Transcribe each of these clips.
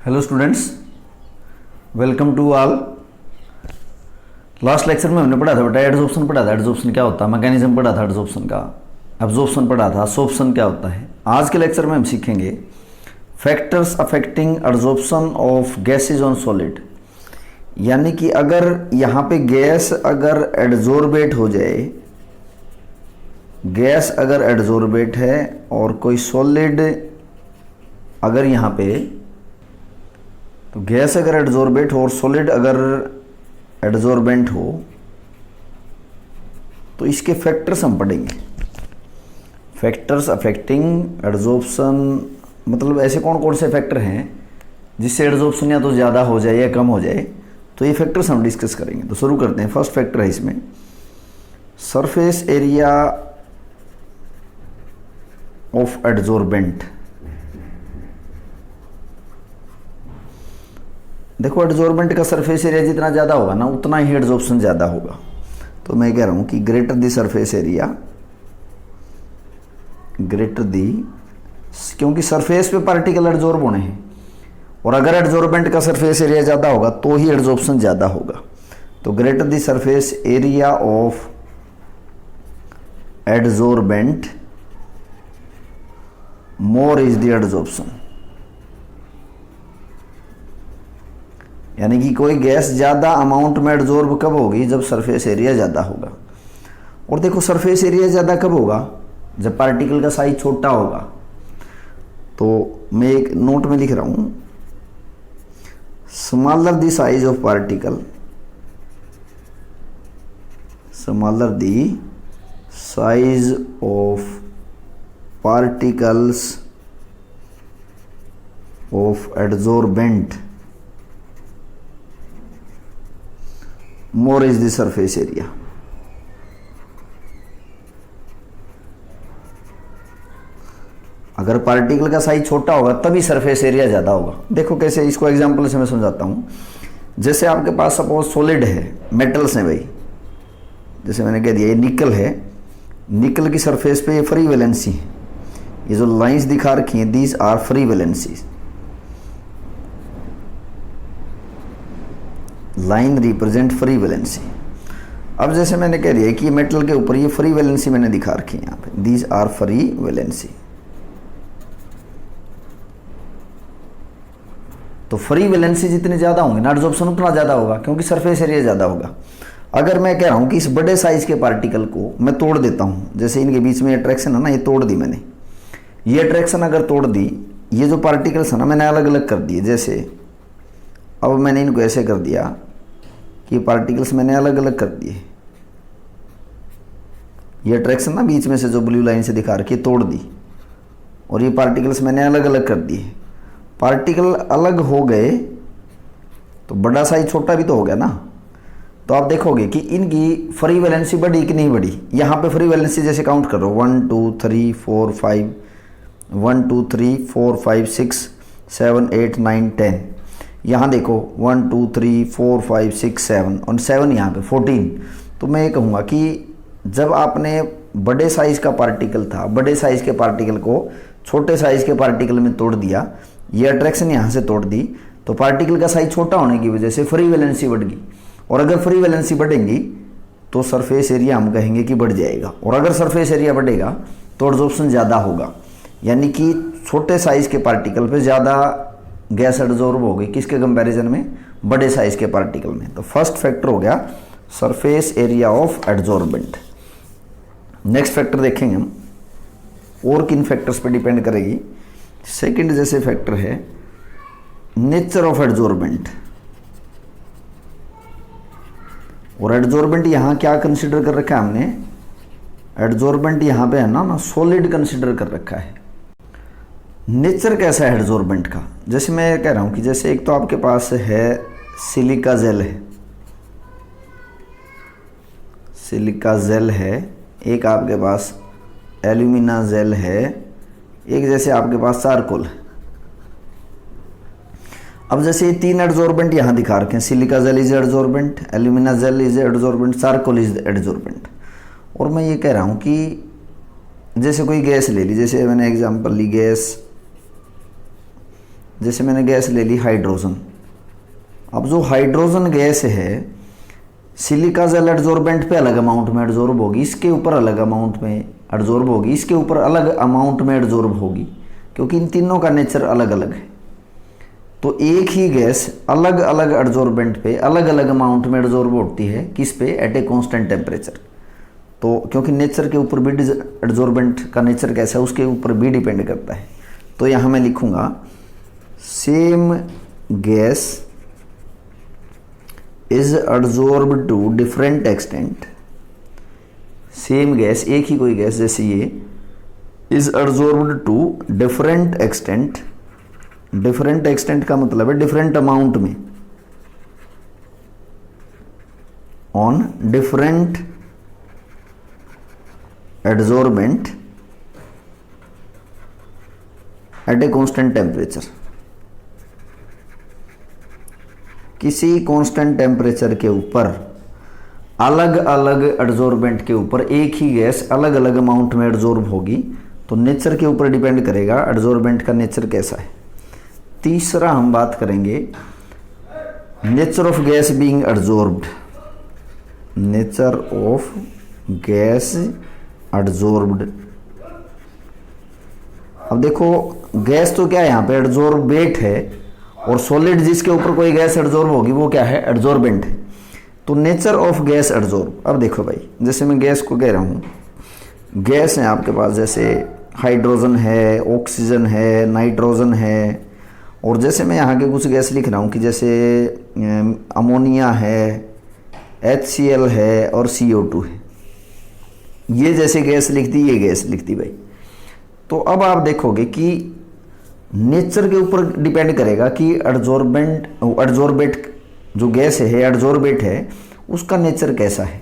Hello students, welcome to all. Last lecture में हमने पढ़ा था बेटा एडजॉर्प्शन पढ़ा था। एडजॉर्प्शन क्या होता है, मैकेनिज्म पढ़ा था एडजॉर्प्शन का, एब्जॉर्प्शन पढ़ा था, सोर्प्शन क्या होता है। आज के लेक्चर में हम सीखेंगे factors affecting adsorption of gases on solid. यानी कि अगर यहाँ पे गैस अगर एडजॉर्बेट हो जाए, गैस अगर एडजॉर्बेट है और कोई सॉलिड अगर यहाँ पे, तो गैस अगर एडजॉर्बेट हो और सॉलिड अगर एडजॉर्बेंट हो तो इसके फैक्टर्स हम पढ़ेंगे। फैक्टर्स अफेक्टिंग एडजॉर्प्शन मतलब ऐसे कौन कौन से फैक्टर हैं जिससे एडजॉर्प्शन या तो ज़्यादा हो जाए या कम हो जाए, तो ये फैक्टर्स हम डिस्कस करेंगे। तो शुरू करते हैं। फर्स्ट फैक्टर है इसमें सरफेस एरिया ऑफ एडजॉर्बेंट। देखो एडजॉर्बेंट का सरफेस एरिया जितना ज़्यादा होगा ना उतना ही एडजॉर्प्शन ज़्यादा होगा। तो मैं कह रहा हूँ कि greater the surface area, greater the, क्योंकि सरफेस पे पार्टिकल एडजॉर्ब होने हैं और अगर एडजॉर्बेंट का सरफेस एरिया ज़्यादा होगा तो ही एडजॉर्प्शन ज़्यादा होगा। तो greater the surface area of adsorbent more is the adsorption. यानी कि कोई गैस ज़्यादा अमाउंट में एडजॉर्ब कब होगी, जब सरफेस एरिया ज़्यादा होगा। और देखो सरफेस एरिया ज़्यादा कब होगा, जब पार्टिकल का साइज छोटा होगा। तो मैं एक नोट में लिख रहा हूँ, smaller the size of particle, smaller the size of particles of adsorbent more is the surface area. अगर पार्टिकल का साइज छोटा होगा तभी सरफेस एरिया ज़्यादा होगा। देखो कैसे, इसको एग्जांपल से मैं समझाता हूँ। जैसे आपके पास सपोज सॉलिड है, मेटल्स हैं भाई, जैसे मैंने कह दिया ये निकल है, निकल की सरफेस पे ये फ्री वैलेंसी है। ये जो लाइंस दिखा रखी हैं these are free valencies. Line represent free valency. अब जैसे मैंने कह दिया कि ये मेटल के ऊपर ये फ्री वैलेंसी मैंने दिखा रखी है यहाँ पे, दीज आर फ्री वैलेंसी। तो फ्री वैलेंसी जितने ज़्यादा होंगे ना एडजॉर्प्शन उतना ज़्यादा होगा, क्योंकि सरफेस एरिया ज़्यादा होगा। अगर मैं कह रहा हूँ कि इस बड़े साइज के पार्टिकल को मैं तोड़ देता हूँ, जैसे इनके बीच में अट्रैक्शन है ना, ये तोड़ दी मैंने, ये अट्रैक्शन अगर तोड़ दी, ये जो पार्टिकल्स है ना मैंने अलग अलग कर दिए। जैसे अब मैंने इनको ऐसे कर दिया कि ये पार्टिकल्स मैंने अलग अलग कर दिए, ये अट्रैक्शन ना बीच में से जो ब्लू लाइन से दिखा रखी है तोड़ दी, और ये पार्टिकल्स मैंने अलग अलग कर दिए। पार्टिकल अलग हो गए तो बड़ा साइज छोटा भी तो हो गया ना। तो आप देखोगे कि इनकी फ्री वैलेंसी बढ़ी कि नहीं बढ़ी। यहाँ पे फ्री वैलेंसी जैसे काउंट करो 1 2 3 4 5, 1 2 3 4 5 6 7 8 9 10। यहाँ देखो 1 2 3 4 5 6 7 और 7 यहाँ पे 14। तो मैं ये कहूँगा कि जब आपने बड़े साइज का पार्टिकल था, बड़े साइज के पार्टिकल को छोटे साइज के पार्टिकल में तोड़ दिया, ये अट्रैक्शन यहाँ से तोड़ दी, तो पार्टिकल का साइज छोटा होने की वजह से फ्री वैलेंसी बढ़ गई। और अगर फ्री वैलेंसी बढ़ेंगी तो सरफेस एरिया हम कहेंगे कि बढ़ जाएगा, और अगर सरफेस एरिया बढ़ेगा तो एडजॉर्प्शन ज़्यादा होगा। यानी कि छोटे साइज के पार्टिकल पे ज़्यादा गैस एडजॉर्ब होगी, किसके कंपैरिजन में, बड़े साइज के पार्टिकल में। तो फर्स्ट फैक्टर हो गया surface area of adsorbent. Next factor देखेंगे हम, और किन फैक्टर्स पे डिपेंड करेगी। सेकंड जैसे फैक्टर है नेचर ऑफ एडजॉर्बेंट। और एडजॉर्बेंट यहाँ क्या कंसिडर कर रखा है हमने, एडजॉर्बेंट यहाँ पे है ना सॉलिड कंसिडर कर रखा है। नेचर कैसा है एडजॉर्बेंट का, जैसे मैं कह रहा हूँ कि जैसे एक तो आपके पास है सिलिका जेल है, सिलिका जेल है, एक आपके पास एल्यूमिना जेल है, एक जैसे आपके पास चारकोल है। अब जैसे ये तीन एडजॉर्बेंट यहाँ दिखा रखे हैं, silica gel is adsorbent, alumina gel is adsorbent, charcoal is adsorbent. और मैं ये कह रहा हूँ कि जैसे कोई गैस ले ली, जैसे मैंने एग्जांपल ली गैस जैसे मैंने गैस ले ली हाइड्रोजन। अब जो हाइड्रोजन गैस है सिलिका जेल एडजॉर्बेंट पे अलग अमाउंट में एडजॉर्ब होगी, इसके ऊपर अलग अमाउंट में एडजॉर्ब होगी, इसके ऊपर अलग अमाउंट में एडजॉर्ब होगी, क्योंकि इन तीनों का नेचर अलग अलग है। तो एक ही गैस अलग अलग एडजॉर्बेंट पे अलग अलग अमाउंट में एडजॉर्ब होती है, किस पे? At a constant temperature. तो क्योंकि नेचर के ऊपर भी एडजॉर्बेंट का नेचर कैसा है उसके ऊपर भी डिपेंड करता है। तो यहाँ मैं लिखूंगा same gas is adsorbed to different extent. Same gas, एक ही कोई गैस जैसे ये, is adsorbed to different extent. Different extent का मतलब है डिफरेंट अमाउंट में, on different adsorbent at a constant temperature. किसी कांस्टेंट टेम्परेचर के ऊपर अलग अलग एडजॉर्बेंट के ऊपर एक ही गैस अलग अलग अमाउंट में एडजॉर्ब होगी। तो नेचर के ऊपर डिपेंड करेगा एडजॉर्बेंट का नेचर कैसा है। तीसरा हम बात करेंगे nature of gas being adsorbed. Nature of gas adsorbed. अब देखो गैस तो क्या है यहाँ पे? एडजॉर्बेट है, और सॉलिड जिसके ऊपर कोई गैस एडजॉर्ब होगी वो क्या है? एडजॉर्बेंट है। तो नेचर ऑफ गैस एडजॉर्ब। अब देखो भाई, जैसे मैं गैस को कह रहा हूँ, गैस है आपके पास, जैसे हाइड्रोजन है, ऑक्सीजन है, नाइट्रोजन है, और जैसे मैं यहाँ के कुछ गैस लिख रहा हूँ कि जैसे अमोनिया है, HCl है और CO2 है। ये जैसे गैस लिख दी, ये गैस लिख दी भाई। तो अब आप देखोगे कि नेचर के ऊपर डिपेंड करेगा कि एडजॉर्बेट जो गैस है, एडजॉर्बेट है, उसका नेचर कैसा है।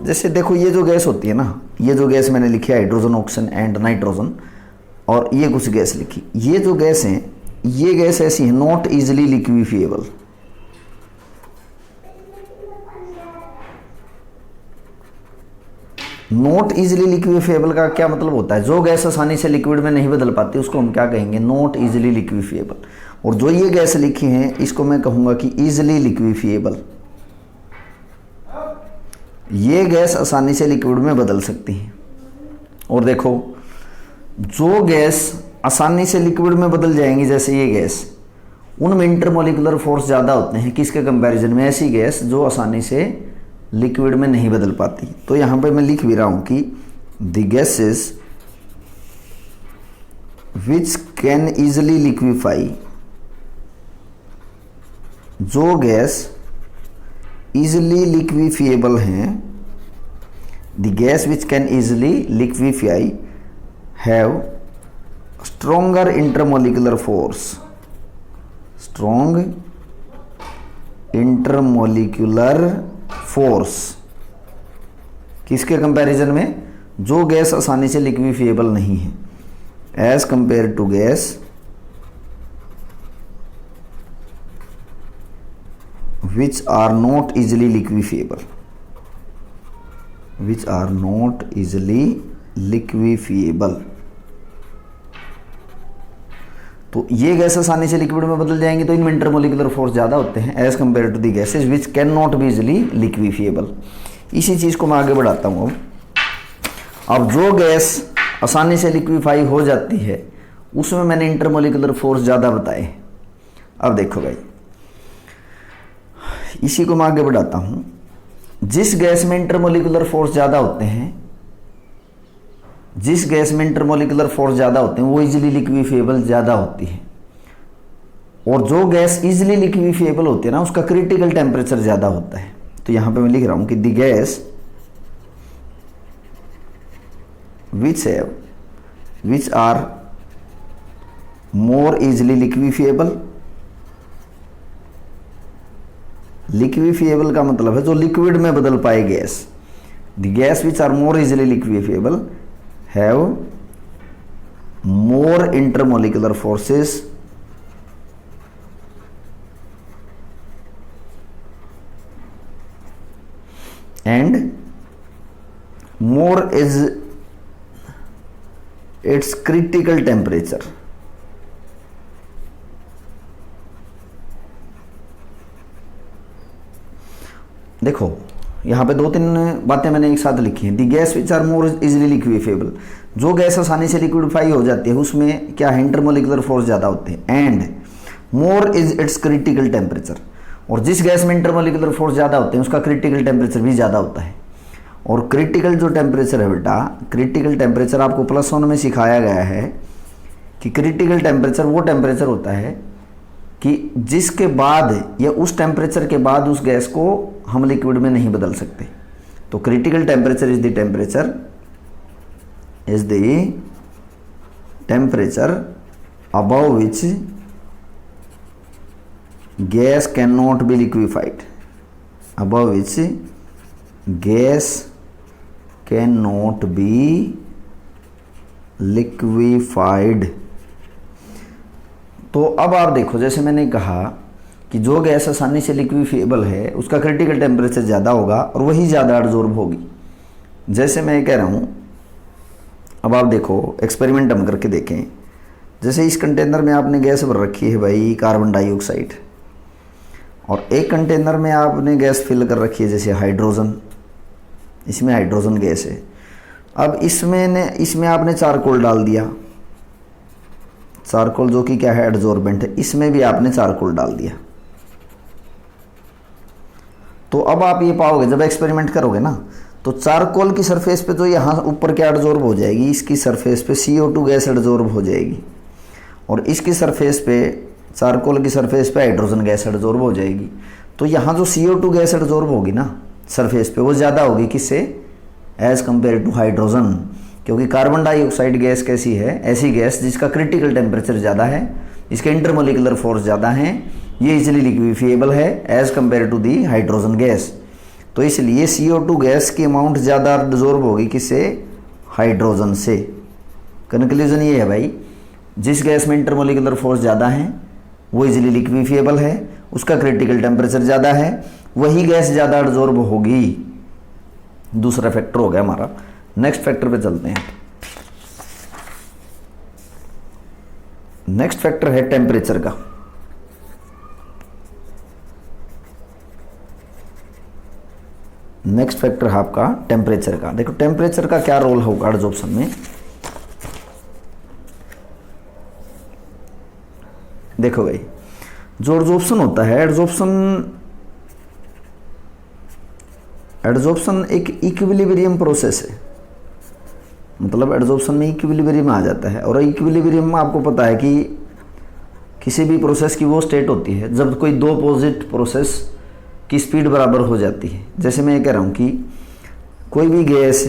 जैसे देखो ये जो गैस होती है ना, ये जो गैस मैंने लिखी है हाइड्रोजन, ऑक्सीजन एंड नाइट्रोजन, और ये कुछ गैस लिखी, ये जो गैस है, ये गैस ऐसी है नॉट इजिली लिक्विफिएबल। नॉट इजिली लिक्विफिएबल का क्या मतलब होता है? जो गैस आसानी से लिक्विड में नहीं बदल पाती उसको हम क्या कहेंगे? Not easily liquefiable. और जो ये गैस लिखी हैं इसको मैं कहूंगा कि इजिली लिक्विफिएबल। ये गैस आसानी से लिक्विड में बदल सकती है। और देखो जो गैस आसानी से लिक्विड में बदल जाएंगी, जैसे ये गैस, उनमें इंटरमोलिकुलर फोर्स ज़्यादा होते हैं किसके कंपैरिजन में? ऐसी गैस जो आसानी से लिक्विड में नहीं बदल पाती। तो यहाँ पे मैं लिख भी रहा हूँ कि the gases which can easily liquefy. जो गैस इजिली लिक्विफिएबल हैं, the gas which can easily liquefy have stronger intermolecular force. Strong intermolecular force किसके कंपैरिजन में? जो गैस आसानी से लिक्विफिएबल नहीं है, as compare to gas which are not easily liquefiable. Which are not easily liquefiable. तो ये गैस आसानी से लिक्विड में बदल जाएंगे, तो इनमें इंटरमोलिकुलर फोर्स ज़्यादा होते हैं as compare to the gases which can not be easily liquefiable. इसी चीज़ को मैं आगे बढ़ाता हूँ। अब जो गैस आसानी से लिक्विफाई हो जाती है उसमें मैंने इंटरमोलिकुलर फोर्स ज़्यादा बताए। अब देखो भाई, इसी को मैं आगे बढ़ाता हूँ। जिस गैस में इंटरमोलिकुलर फोर्स ज़्यादा होते हैं, जिस गैस में इंटरमोलिकुलर फोर्स ज़्यादा होते हैं वो इजीली लिक्विफिएबल ज़्यादा होती है। और जो गैस इजीली लिक्विफिएबल होती है ना, उसका क्रिटिकल टेम्परेचर ज़्यादा होता है। तो यहाँ पे मैं लिख रहा हूँ कि the gas which are more easily liquefiable. Liquefiable का मतलब है जो लिक्विड में बदल पाए gas. The gas which are more easily liquefiable have more intermolecular forces and more is its critical temperature। देखो यहाँ पे 2-3 बातें मैंने एक साथ लिखी हैं। The gas which are more easily liquefiable, जो गैस आसानी से लिक्विडिफाई हो जाती है उसमें क्या है, इंटरमोलिकुलर फोर्स ज़्यादा होते हैं। And more is it's critical temperature, और जिस गैस में इंटरमोलिकुलर फोर्स ज़्यादा होते हैं उसका क्रिटिकल टेम्परेचर भी ज़्यादा होता है। और क्रिटिकल जो टेम्परेचर है बेटा, क्रिटिकल टेम्परेचर आपको +1 में सिखाया गया है कि क्रिटिकल टेम्परेचर वो टेम्परेचर होता है कि जिसके बाद या उस टेम्परेचर के बाद उस गैस को हम लिक्विड में नहीं बदल सकते। तो critical temperature is the temperature above which gas can not B liquefied, above which gas can not B liquefied. तो अब आप देखो, जैसे मैंने कहा कि जो गैस आसानी से लिक्विफेबल है उसका क्रिटिकल टेम्परेचर ज़्यादा होगा और वही ज़्यादा एब्जॉर्ब होगी। जैसे मैं कह रहा हूँ, अब आप देखो एक्सपेरिमेंट हम करके देखें। जैसे इस कंटेनर में आपने गैस भर रखी है भाई कार्बन डाइऑक्साइड, और एक कंटेनर में आपने गैस फिल कर रखी है जैसे हाइड्रोजन, इसमें हाइड्रोजन गैस है। अब इसमें आपने चारकोल डाल दिया, चारकोल जो कि क्या है, एडजॉर्बेंट है। इसमें भी आपने चारकोल डाल दिया। तो अब आप ये पाओगे जब एक्सपेरिमेंट करोगे ना, तो चारकोल की सरफेस पे तो यहाँ ऊपर क्या एडजॉर्ब हो जाएगी, इसकी सरफेस पे CO2 गैस एडजॉर्ब हो जाएगी, और इसकी सरफेस पे, चारकोल की सरफेस पे हाइड्रोजन गैस एडजॉर्ब हो जाएगी। तो यहाँ जो CO2 गैस एडजॉर्ब होगी ना सरफेस पे, वो ज़्यादा होगी किससे, एज कंपेयर टू हाइड्रोजन। क्योंकि कार्बन डाइऑक्साइड गैस कैसी है, ऐसी गैस जिसका क्रिटिकल टेम्परेचर ज़्यादा है, इसके इंटरमोलिकुलर फोर्स ज़्यादा हैं, ये इजिली लिक्विफिएबल है as compare to the hydrogen gas. तो इसलिए CO2 गैस की अमाउंट ज़्यादा एब्जॉर्ब होगी किससे, हाइड्रोजन से। कंक्लूजन ये है भाई, जिस गैस में इंटरमोलिकुलर फोर्स ज़्यादा है वो इजिली लिक्विफिएबल है, उसका क्रिटिकल टेम्परेचर ज़्यादा है, वही गैस ज़्यादा एब्जॉर्ब होगी। दूसरा फैक्टर हो गया हमारा। नेक्स्ट फैक्टर पे चलते हैं। नेक्स्ट फैक्टर है टेम्परेचर का। नेक्स्ट फैक्टर है आपका टेम्परेचर का। देखो टेम्परेचर का क्या रोल होगा एडजॉर्प्शन में। देखो भाई, जो एडजॉर्प्शन होता है, एडजॉर्प्शन एक इक्विलिब्रियम प्रोसेस है। मतलब एडजॉर्प्शन में इक्विलिब्रियम आ जाता है, और इक्विलिब्रियम में आपको पता है कि किसी भी प्रोसेस की वो स्टेट होती है जब कोई दो अपोजिट प्रोसेस की स्पीड बराबर हो जाती है। जैसे मैं ये कह रहा हूँ कि कोई भी गैस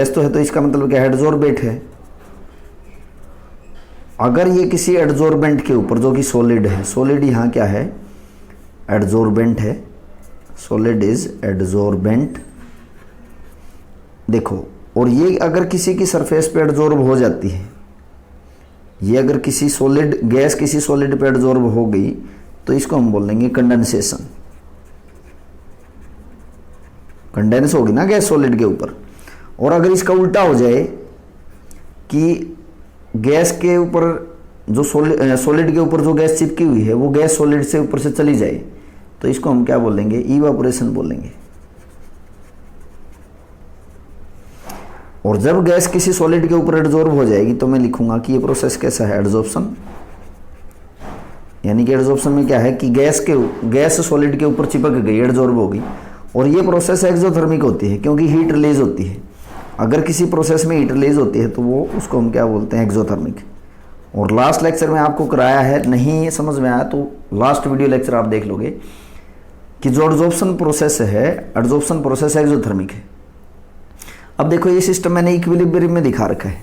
तो है, तो इसका मतलब क्या है, एडजॉर्बेंट है। अगर ये किसी एडजॉर्बेंट के ऊपर, जो कि सॉलिड है, सॉलिड यहाँ क्या है, एडजॉर्बेंट है, सॉलिड इज एडजॉर्बेंट। देखो, और ये अगर किसी की सरफेस पे एडजॉर्ब हो जाती है, ये अगर किसी सॉलिड गैस किसी सॉलिड पे एडजॉर्ब हो गई, तो इसको हम बोल देंगे कंडेंसेशन। कंडेंस होगी ना गैस सॉलिड के ऊपर। और अगर इसका उल्टा हो जाए कि गैस के ऊपर जो सॉलिड के ऊपर जो गैस चिपकी हुई है वो गैस सॉलिड से ऊपर से चली जाए, तो इसको हम क्या बोलेंगे, इवापोरेशन बोलेंगे। और जब गैस किसी सॉलिड के ऊपर एडजॉर्ब हो जाएगी तो मैं लिखूंगा कि ये प्रोसेस कैसा है, एडजॉर्प्शन। यानी कि एडजॉर्प्शन में क्या है कि गैस सॉलिड के ऊपर चिपक गई, एडजॉर्ब होगी। और ये प्रोसेस एक्सोथर्मिक होती है क्योंकि हीट रिलीज होती है। अगर किसी प्रोसेस में हीट रिलीज होती है तो वो उसको हम क्या बोलते हैं, एक्सोथर्मिक। और लास्ट लेक्चर में आपको कराया है, नहीं समझ में आया तो लास्ट वीडियो लेक्चर आप देख लोगे कि जो एडजॉर्प्शन प्रोसेस है, एडजॉर्प्शन प्रोसेस एक्सोथर्मिक है। अब देखो ये सिस्टम मैंने इक्विलिब्रियम में दिखा रखा है।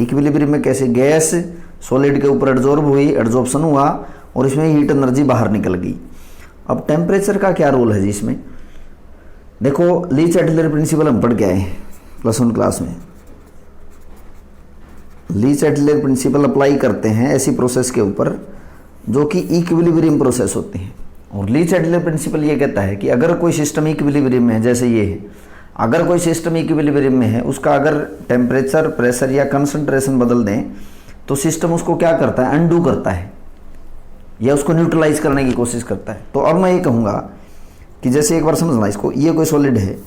इक्विलिब्रियम में कैसे, गैस सॉलिड के ऊपर एडजॉर्ब हुई, एडजॉर्प्शन हुआ और इसमें हीट एनर्जी बाहर निकल गई। अब टेम्परेचर का क्या रोल है जी इसमें। देखो ली-चाटलर प्रिंसिपल हम पढ़ के आए +1 क्लास में। ली-चाटलर प्रिंसिपल अप्लाई करते हैं ऐसी प्रोसेस के ऊपर जो कि इक्विलिब्रियम प्रोसेस होती है। और ली-चाटलर प्रिंसिपल ये कहता है कि अगर कोई सिस्टम इक्विलिब्रियम में है, जैसे ये है, अगर कोई सिस्टम इक्विलिब्रियम में है, उसका अगर टेम्परेचर, प्रेशर या कंसंट्रेशन बदल दें तो सिस्टम उसको क्या करता है, अनडू करता है। या उसको न्यूट्रलाइज करने की कोशिश करता है। तो अब मैं ये कहूँगा कि जैसे एक बार समझना इसको, ये कोई सॉलिड है,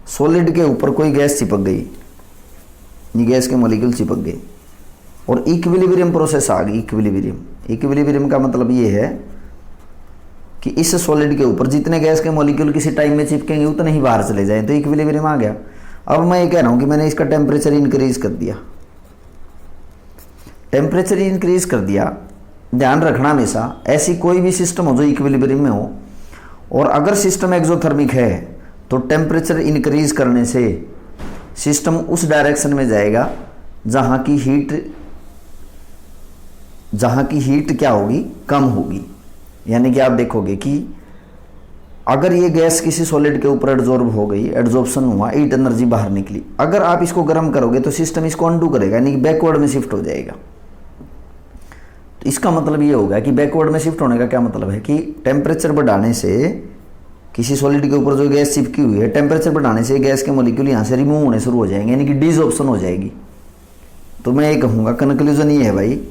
सॉलिड के ऊपर कोई गैस चिपक गई, ये गैस के मॉलिक्यूल चिपक गए और इक्विलिब्रियम प्रोसेस आ गई। इक्विलिब्रियम का मतलब ये है कि इस सॉलिड के ऊपर जितने गैस के मॉलिक्यूल किसी टाइम में चिपकेंगे उतने ही बाहर चले जाएं, तो इक्विलिब्रियम आ गया। अब मैं ये कह रहा हूँ कि मैंने इसका टेम्परेचर इंक्रीज कर दिया, टेम्परेचर इंक्रीज कर दिया। ध्यान रखना हमेशा ऐसी कोई भी सिस्टम हो जो इक्विलिब्रियम में हो, और अगर सिस्टम एक्सोथर्मिक है तो टेम्परेचर इंक्रीज करने से सिस्टम उस डायरेक्शन में जाएगा जहाँ की हीट क्या होगी, कम होगी। यानी कि आप देखोगे कि अगर ये गैस किसी सॉलिड के ऊपर एड्जॉर्ब हो गई, एड्जॉर्प्शन हुआ, हीट एनर्जी बाहर निकली, अगर आप इसको गर्म करोगे तो सिस्टम इसको अनडू करेगा, यानी कि बैकवर्ड में शिफ्ट हो जाएगा। तो इसका मतलब ये होगा कि बैकवर्ड में शिफ्ट होने का क्या मतलब है कि टेम्परेचर बढ़ाने से किसी सॉलिड के ऊपर जो गैस चिपकी हुई है, टेम्परेचर बढ़ाने से गैस के मॉलिक्यूल यहाँ से रिमूव होने शुरू हो जाएंगे, यानी कि डिसऑप्शन हो जाएगी। तो मैं ये कहूँगा कंक्लूजन ये है भाई,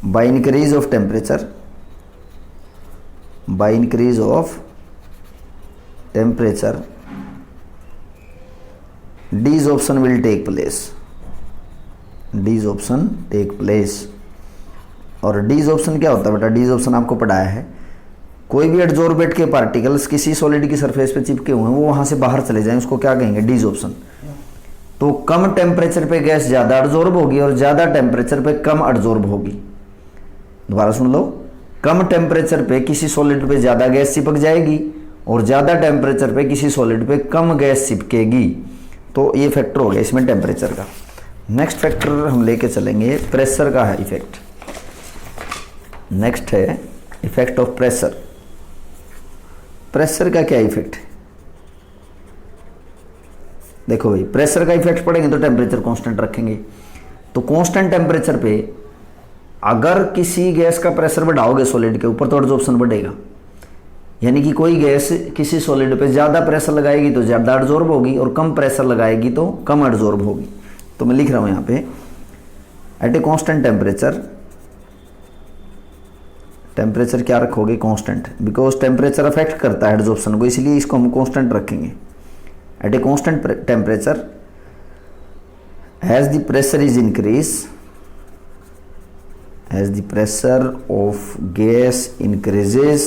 bye increase of temperature, by increase of temperature desorption will take place, desorption take place। और डिसऑप्शन क्या होता है बेटा, डिसऑप्शन आपको पढ़ाया है, कोई भी एड्जॉर्बेट के पार्टिकल्स किसी सॉलिड की सरफेस पे चिपके हुए हैं वो वहां से बाहर चले जाएं, उसको क्या कहेंगे, डिसऑप्शन। तो कम टेम्परेचर पे गैस ज्यादा एड्जॉर्ब होगी और ज्यादा टेम्परेचर पे कम एड्जॉर्ब होगी। दोबारा सुन लो, कम टेम्परेचर पे किसी सॉलिड पे ज़्यादा गैस चिपक जाएगी और ज़्यादा टेम्परेचर पे किसी सॉलिड पे कम गैस चिपकेगी। तो ये फैक्टर हो गया इसमें टेम्परेचर का। नेक्स्ट फैक्टर हम लेके चलेंगे, प्रेशर का है इफेक्ट। नेक्स्ट है इफेक्ट ऑफ प्रेशर। प्रेशर का क्या इफेक्ट है, देखो भाई, प्रेशर का इफेक्ट पड़ेंगे तो टेम्परेचर कांस्टेंट रखेंगे। तो कांस्टेंट टेम्परेचर पे अगर किसी गैस का प्रेशर बढ़ाओगे सॉलिड के ऊपर तो एड्जॉर्प्शन बढ़ेगा, यानी कि कोई गैस किसी सॉलिड पे ज़्यादा प्रेशर लगाएगी तो ज़्यादा एड्जॉर्ब होगी और कम प्रेशर लगाएगी तो कम एड्जॉर्ब होगी। तो मैं लिख रहा हूँ यहाँ पे, at a constant temperature, temperature क्या रखोगे, कांस्टेंट, बिकॉज टेम्परेचर अफेक्ट करता है एड्जॉर्प्शन को, इसलिए इसको हम कांस्टेंट रखेंगे। At a constant temperature as the pressure is increase, as the pressure of gas increases,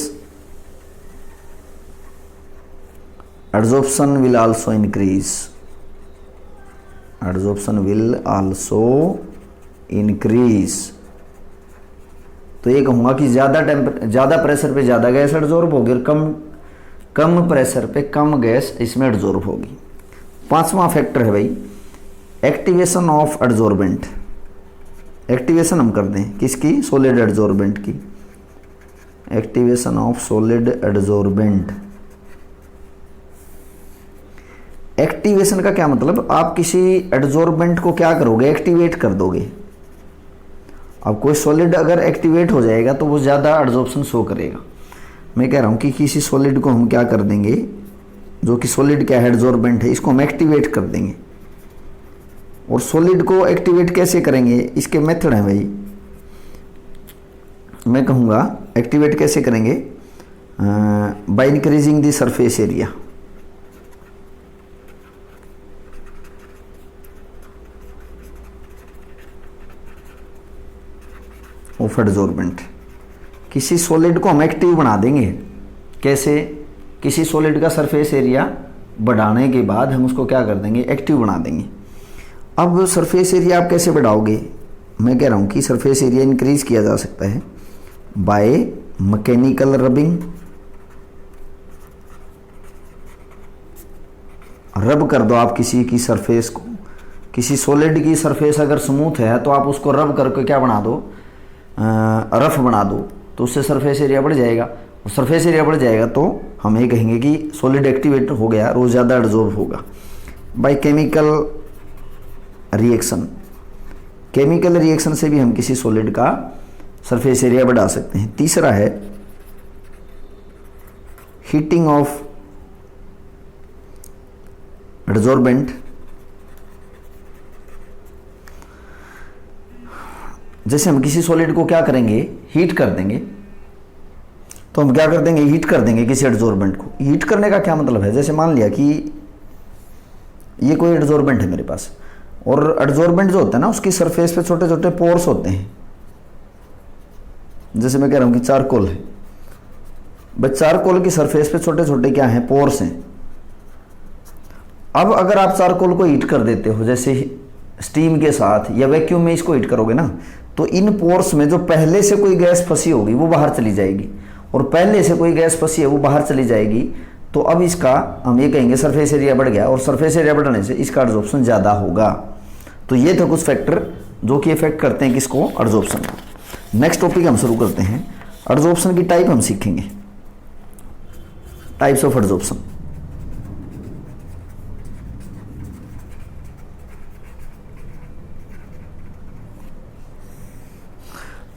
adsorption will also increase, adsorption will also increase। तो ये कहूँगा कि ज़्यादा प्रेशर पे ज़्यादा गैस एड्जॉर्ब होगी और कम प्रेशर पे कम गैस इसमें एड्जॉर्ब होगी। पांचवा फैक्टर है भाई एक्टिवेशन ऑफ एड्जॉर्बेंट। एक्टिवेशन हम कर दें किसकी, सॉलिड एड्जॉर्बेंट की, activation of solid adsorbent. Activation का क्या मतलब, आप किसी एड्जॉर्बेंट को क्या करोगे, एक्टिवेट कर दोगे। अब कोई सॉलिड अगर एक्टिवेट हो जाएगा तो वो ज़्यादा एड्जॉर्प्शन शो करेगा। मैं कह रहा हूँ कि किसी सॉलिड को हम क्या कर देंगे, जो कि सॉलिड क्या है, एड्जॉर्बेंट है, इसको हम एक्टिवेट कर देंगे। और सॉलिड को एक्टिवेट कैसे करेंगे, इसके मेथड हैं भाई। मैं कहूँगा एक्टिवेट कैसे करेंगे, by increasing the surface area. Of adsorbent, किसी सॉलिड को हम एक्टिव बना देंगे। कैसे, किसी सॉलिड का सरफेस एरिया बढ़ाने के बाद हम उसको क्या कर देंगे, एक्टिव बना देंगे। अब सरफेस एरिया आप कैसे बढ़ाओगे, मैं कह रहा हूँ कि सरफेस एरिया इंक्रीज किया जा सकता है बाय मैकेनिकल रबिंग। रब कर दो आप किसी की सरफेस को, किसी सॉलिड की सरफेस अगर स्मूथ है तो आप उसको रब करके क्या बना दो, रफ बना दो, तो उससे सरफेस एरिया बढ़ जाएगा। और सरफेस एरिया बढ़ जाएगा तो हम ये कहेंगे कि सॉलिड एक्टिवेट हो गया, रोज ज़्यादा एड्जॉर्ब होगा। By chemical reaction, chemical reaction से भी हम किसी सॉलिड का सरफेस एरिया बढ़ा सकते हैं। तीसरा है हीटिंग ऑफ एड्जॉर्बेंट। जैसे हम किसी सॉलिड को क्या करेंगे, हीट कर देंगे, तो हम क्या कर देंगे, हीट कर देंगे किसी एडजॉर्बेंट को। हीट करने का क्या मतलब है, जैसे मान लिया कि ये कोई एडजॉर्बेंट है मेरे पास, और एडजॉर्बेंट जो होता है ना उसकी सरफेस पे छोटे छोटे पोर्स होते हैं। जैसे मैं कह रहा हूँ कि चारकोल है, बस चारकोल की सरफेस पे छोटे छोटे क्या हैं, पोर्स हैं। अब अगर आप चारकोल को हीट कर देते हो, जैसे स्टीम के साथ या वैक्यूम में इसको हीट करोगे ना, तो इन पोर्स में जो पहले से कोई गैस फंसी होगी वो बाहर चली जाएगी, और पहले से कोई गैस फंसी है वो बाहर चली जाएगी। तो अब इसका हम ये कहेंगे सरफेस एरिया बढ़ गया, और सरफेस एरिया बढ़ने से इसका एडजॉर्प्शन ज़्यादा होगा। तो ये थे कुछ फैक्टर जो कि इफेक्ट करते हैं किसको, एडजॉर्प्शन को। नेक्स्ट टॉपिक हम शुरू करते हैं, एडजॉर्प्शन की टाइप हम सीखेंगे, टाइप्स ऑफ एडजॉर्प्शन।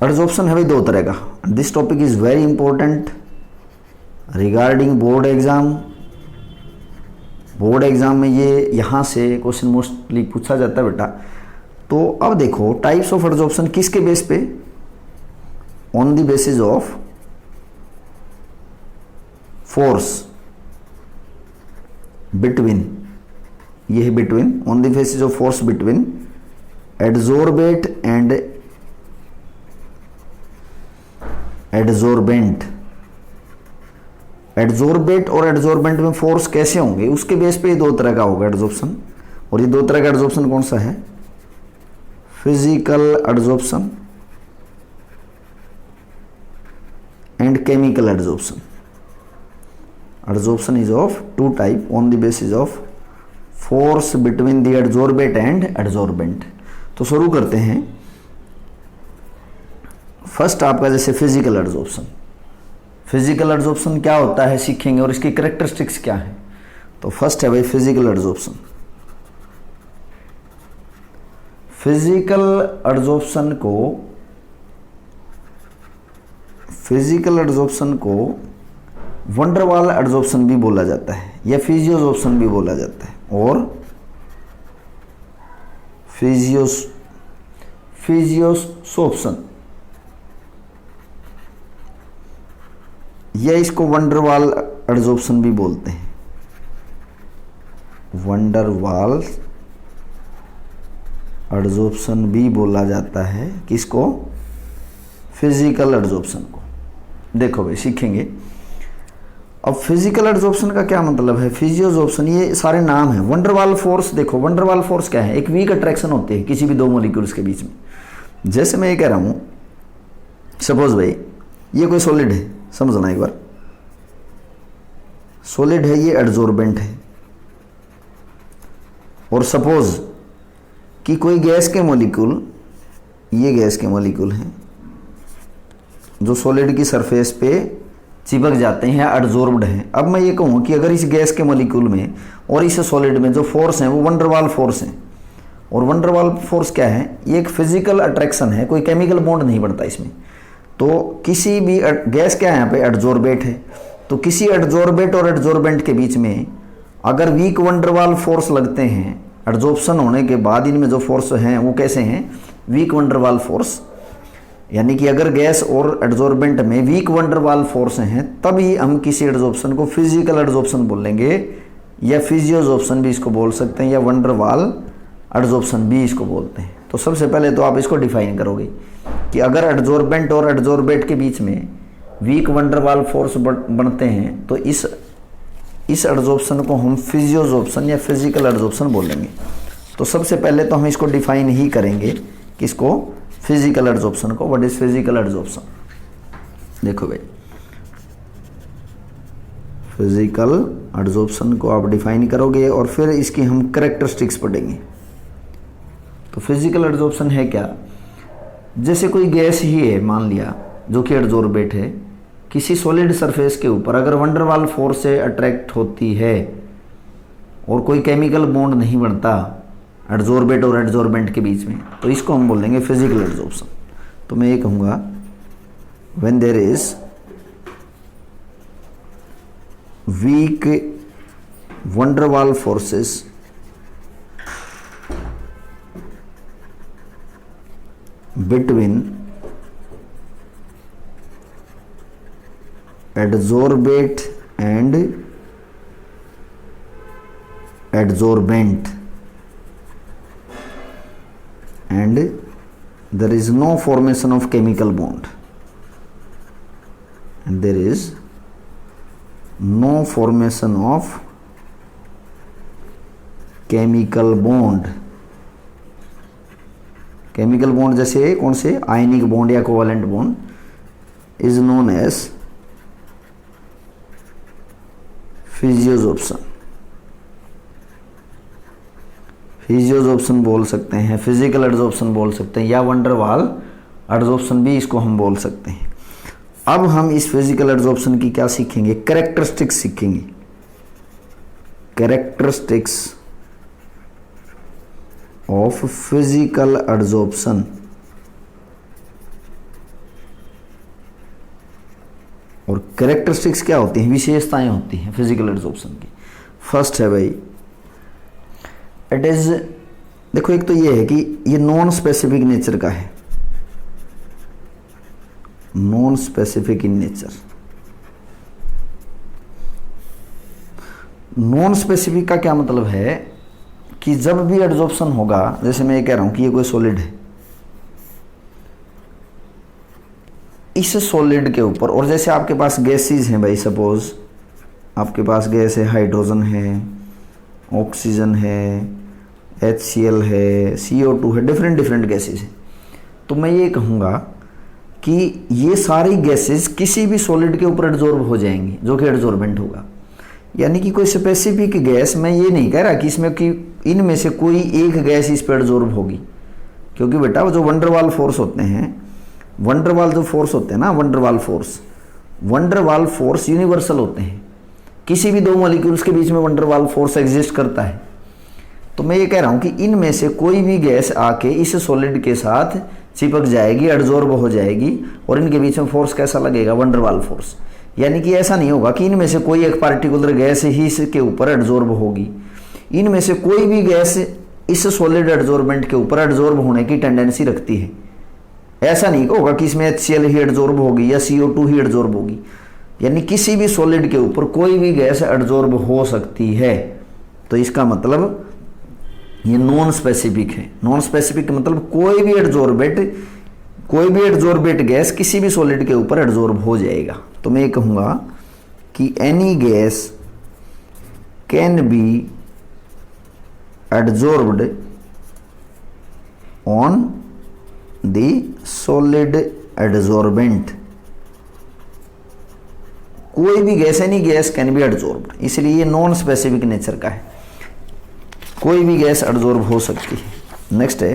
एडजॉर्प्शन है भाई दो तरह का। This topic is very important regarding board exam. Board exam में ये यहाँ से क्वेश्चन मोस्टली पूछा जाता है बेटा। तो अब देखो टाइप्स ऑफ एडजॉर्प्शन किसके बेस पे, on the basis of force between, ये है between, on the basis of force between adsorbate and adsorbent. Adsorbate और एडजॉर्बेंट में फोर्स कैसे होंगे उसके बेस पे दो तरह का होगा एडजॉर्प्शन। और ये दो तरह का एडजॉर्प्शन कौन सा है, physical adsorption and chemical adsorption. Adsorption is of two type on the basis of force between the adsorbate and adsorbent. तो शुरू करते हैं। फर्स्ट आपका जैसे फिजिकल एडजॉर्प्शन। फिजिकल एडजॉर्प्शन क्या होता है सीखेंगे, और इसकी कैरेक्टरिस्टिक्स क्या है। तो फर्स्ट है भाई फिजिकल एडजॉर्प्शन। फिजिकल एडजॉर्प्शन को वंडरवाल एडजॉर्प्शन भी बोला जाता है, या फिजियोजॉर्प्शन भी बोला जाता है, और फिजियोसॉर्प्शन, या इसको वंडरवाल एडजॉर्प्शन भी बोलते हैं। वंडरवाल एडजॉर्प्शन भी बोला जाता है किसको, फिजिकल एडजॉर्प्शन को। देखो भाई सीखेंगे। अब फिजिकल एडजॉर्प्शन का क्या मतलब है, फिजियोजॉर्प्शन, ये सारे नाम हैं। वंडरवाल फोर्स, देखो वंडरवाल फोर्स क्या है, एक वीक अट्रैक्शन होती है किसी भी दो मॉलिक्यूल्स के बीच में। जैसे मैं ये कह रहा हूं, सपोज भाई ये कोई सॉलिड है, समझना एक बार, सॉलिड है, ये एडजॉर्बेंट है, और सपोज कि कोई गैस के मॉलिक्यूल, ये गैस के मॉलिक्यूल हैं जो सॉलिड की सरफेस पे चिपक जाते हैं, एडजॉर्ब्ड हैं। अब मैं ये कहूँ कि अगर इस गैस के मॉलिक्यूल में और इस सॉलिड में जो फोर्स हैं वो वंडरवाल फोर्स हैं, और वंडरवाल फोर्स क्या है, ये एक फिजिकल अट्रैक्शन है, कोई केमिकल बॉन्ड नहीं बनता इसमें। तो किसी भी गैस क्या है यहाँ पे, एडजॉर्बेट है, तो किसी एडजॉर्बेट और एडजॉर्बेंट के बीच में अगर वीक वंडरवाल फोर्स लगते हैं, एडजॉर्प्शन होने के बाद इनमें जो फोर्स हैं वो कैसे हैं, वीक वंडरवाल फोर्स। यानी कि अगर गैस और एडजॉर्बेंट में वीक वंडरवाल फोर्स हैं तभी हम किसी एडजॉर्प्शन को फिजिकल एडजॉर्प्शन बोलेंगे, या फिजियोजॉर्प्शन भी इसको बोल सकते हैं, या वंडरवाल एडजॉर्प्शन भी इसको बोलते हैं। तो सबसे पहले तो आप इसको डिफाइन करोगे कि अगर एडजॉर्बेंट और एडजॉर्बेट के बीच में वीक वंडरवाल फोर्स बनते हैं तो इस एडजॉर्प्शन को हम फिजियोजॉर्प्शन या फिजिकल एडजॉर्प्शन बोलेंगे। तो सबसे पहले तो हम इसको डिफाइन ही करेंगे किसको, फिजिकल एडजॉर्प्शन को। व्हाट इज फिजिकल एडजॉर्प्शन, देखो भाई फिजिकल एडजॉर्प्शन को आप डिफाइन करोगे और फिर इसकी हम कैरेक्टरिस्टिक्स पढ़ेंगे। तो फिजिकल एडजॉर्प्शन है क्या, जैसे कोई गैस ही है मान लिया जो कि एडजॉर्बेट है, किसी सॉलिड सरफेस के ऊपर अगर वंडरवाल फोर्स से अट्रैक्ट होती है और कोई केमिकल बॉन्ड नहीं बनता एडजॉर्बेट और एडजॉर्बेंट के बीच में, तो इसको हम बोलेंगे फिजिकल एडजॉर्प्शन। तो मैं ये कहूँगा when there is weak van der Waals forces between adsorbate and adsorbent, and there is no formation of chemical bond, and there is no formation of chemical bond. Chemical bond जैसे कौन से, आयनिक बॉन्ड या covalent bond, is known as physisorption. Physisorption बोल सकते हैं, physical adsorption बोल सकते हैं, या वंडरवाल एडजॉर्प्शन भी इसको हम बोल सकते हैं। अब हम इस फिजिकल एडजॉर्प्शन की क्या सीखेंगे, कैरेक्टरिस्टिक्स सीखेंगे। Characteristics of physical adsorption. और कैरेक्टरिस्टिक्स क्या होती हैं, विशेषताएं होती हैं फिजिकल एडजॉर्प्शन की। फर्स्ट है भाई, इट इज, देखो एक तो ये है कि ये नॉन स्पेसिफिक नेचर का है, non specific in nature. Non specific का क्या मतलब है कि जब भी एडजॉर्प्शन होगा, जैसे मैं ये कह रहा हूं कि ये कोई सॉलिड है, इस सॉलिड के ऊपर, और जैसे आपके पास गैसेस हैं भाई, सपोज आपके पास गैस है, हाइड्रोजन है, ऑक्सीजन है, HCl है, CO2 है, डिफरेंट डिफरेंट गैसेस हैं, तो मैं ये कहूँगा कि ये सारी गैसेस किसी भी सॉलिड के ऊपर एडजॉर्ब हो जाएंगी, जो कि एडजॉर्बेंट होगा। यानी कि कोई स्पेसिफिक गैस, मैं ये नहीं कह रहा कि इसमें कि इनमें से कोई एक गैस इस पर एडजॉर्ब होगी, क्योंकि बेटा वो जो वंडरवाल फोर्स होते हैं, वंडरवाल जो फोर्स होते हैं ना, वंडरवाल फोर्स यूनिवर्सल होते हैं, किसी भी दो मॉलिक्यूल्स के बीच में वंडरवाल फोर्स एग्जिस्ट करता है। तो मैं ये कह रहा हूँ कि इनमें से कोई भी गैस आके इस सॉलिड के साथ चिपक जाएगी, एडजॉर्ब हो जाएगी, और इनके बीच में फोर्स कैसा लगेगा, वंडरवाल फोर्स। यानी कि ऐसा नहीं होगा कि इनमें से कोई एक पार्टिकुलर गैस ही इसके ऊपर एडजॉर्ब होगी, इनमें से कोई भी गैस इस सॉलिड एडजॉर्बेंट के ऊपर एडजॉर्ब होने की टेंडेंसी रखती है। ऐसा नहीं होगा कि इसमें HCl ही एडजॉर्ब होगी या CO2 ही एडजॉर्ब होगी, यानी किसी भी सॉलिड के ऊपर कोई भी गैस एडजॉर्ब हो सकती है। तो इसका मतलब ये नॉन स्पेसिफिक है। नॉन स्पेसिफिक मतलब कोई भी एडजॉर्बेट गैस किसी भी सॉलिड के ऊपर एडजॉर्ब हो जाएगा। तो मैं ये कहूँगा कि any gas can be adsorbed on the solid adsorbent. कोई भी गैस, any gas can be adsorbed, इसलिए ये नॉन स्पेसिफिक नेचर का है, कोई भी गैस एडजॉर्ब हो सकती है। नेक्स्ट है,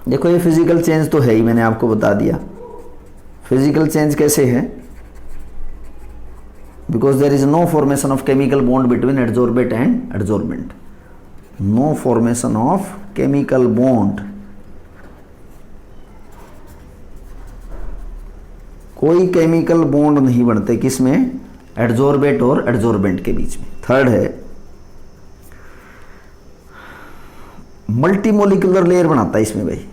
देखो ये फिजिकल चेंज तो है ही, मैंने आपको बता दिया। फिजिकल चेंज कैसे है, because there is no formation of chemical bond between adsorbate and adsorbent. No formation of chemical bond, कोई केमिकल बॉन्ड नहीं बनते किसमें, एडजॉर्बेट और एडजॉर्बेंट के बीच में। थर्ड है, मल्टी मोलिकुलर लेयर बनाता है इसमें भाई,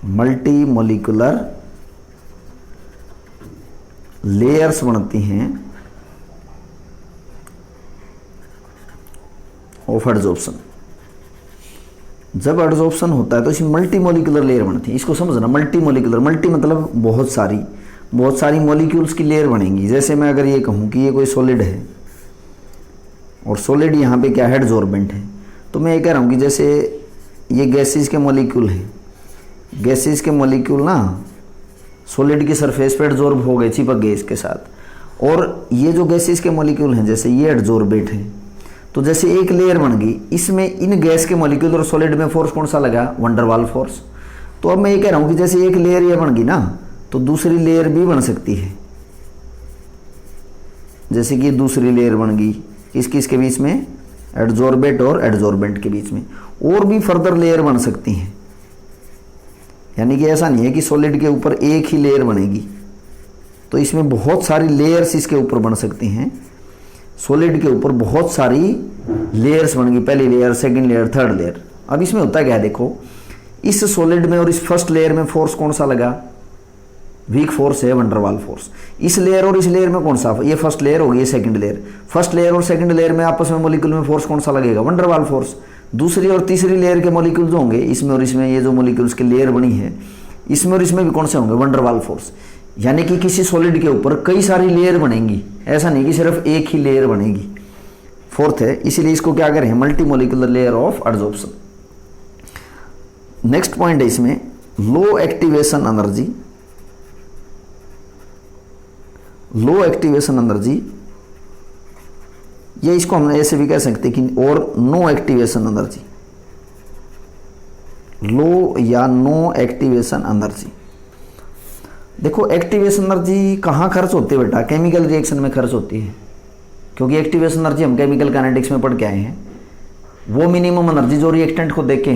मल्टी मोलिकुलर लेयर्स बनती हैं ऑफ एडजॉर्प्शन। जब एडजॉर्प्शन होता है तो इसमें मल्टी मोलिकुलर लेयर बनती है। इसको समझना, मल्टी मोलिकुलर, मल्टी मतलब बहुत सारी मॉलिक्यूल्स की लेयर बनेंगी। जैसे मैं अगर ये कहूँ कि ये कोई सॉलिड है और सॉलिड यहाँ पे क्या है, एडजॉर्बेंट है, तो मैं ये कह रहा हूँ कि जैसे ये गैसेस के मॉलिक्यूल हैं, गैसेस के मॉलिक्यूल ना सॉलिड की सरफेस पे एडजॉर्ब हो गए, चिपक गए इसके साथ, और ये जो गैसेस के मॉलिक्यूल हैं जैसे ये एडजॉर्बेट है, तो जैसे एक लेयर बन गई, इसमें इन गैस के मॉलिक्यूल और सॉलिड में फोर्स कौन सा लगा, वंडरवाल फोर्स। तो अब मैं ये कह रहा हूँ कि जैसे एक लेयर ये बन गई ना, तो दूसरी लेयर भी बन सकती है। जैसे कि दूसरी लेयर बन गई किसके बीच में, एडजॉर्बेट और एडजॉर्बेंट के बीच में, और भी फर्दर लेयर बन सकती हैं। यानी कि ऐसा नहीं है कि सॉलिड के ऊपर एक ही लेयर बनेगी, तो इसमें बहुत सारी लेयर्स इसके ऊपर बन सकती हैं। सॉलिड के ऊपर बहुत सारी लेयर्स बन गई, पहली layer, second layer, third layer. अब इसमें होता क्या है, देखो इस सॉलिड में और इस फर्स्ट लेयर में फोर्स कौन सा लगा, वीक फोर्स है, वंडरवाल फोर्स। इस लेयर और इस लेयर में कौन सा, ये फर्स्ट लेयर होगी, ये सेकंड लेयर। फर्स्ट लेयर और सेकंड लेयर में आपस में मॉलिक्यूल में फोर्स कौन सा लगेगा, वंडरवाल फोर्स। दूसरी और तीसरी लेयर के मॉलिक्यूल्स होंगे इसमें और इसमें, ये जो मॉलिक्यूल्स की लेयर बनी है इसमें और इसमें भी कौन से होंगे, वंडरवाल फोर्स। यानी कि किसी सॉलिड के ऊपर कई सारी लेयर बनेंगी, ऐसा नहीं कि सिर्फ एक ही लेयर बनेगी। फोर्थ है, इसीलिए इसको क्या करें, multi molecular layer of adsorption. Next point है इसमें लो एक्टिवेशन एनर्जी। लो एक्टिवेशन एनर्जी, ये इसको हम ऐसे भी कह सकते हैं कि और नो एक्टिवेशन एनर्जी, लो या नो एक्टिवेशन एनर्जी। देखो एक्टिवेशन एनर्जी कहाँ खर्च होती है बेटा, केमिकल रिएक्शन में खर्च होती है, क्योंकि एक्टिवेशन एनर्जी हम केमिकल काइनेटिक्स में पढ़ के आए हैं। वो मिनिमम एनर्जी जो रिएक्टेंट को देते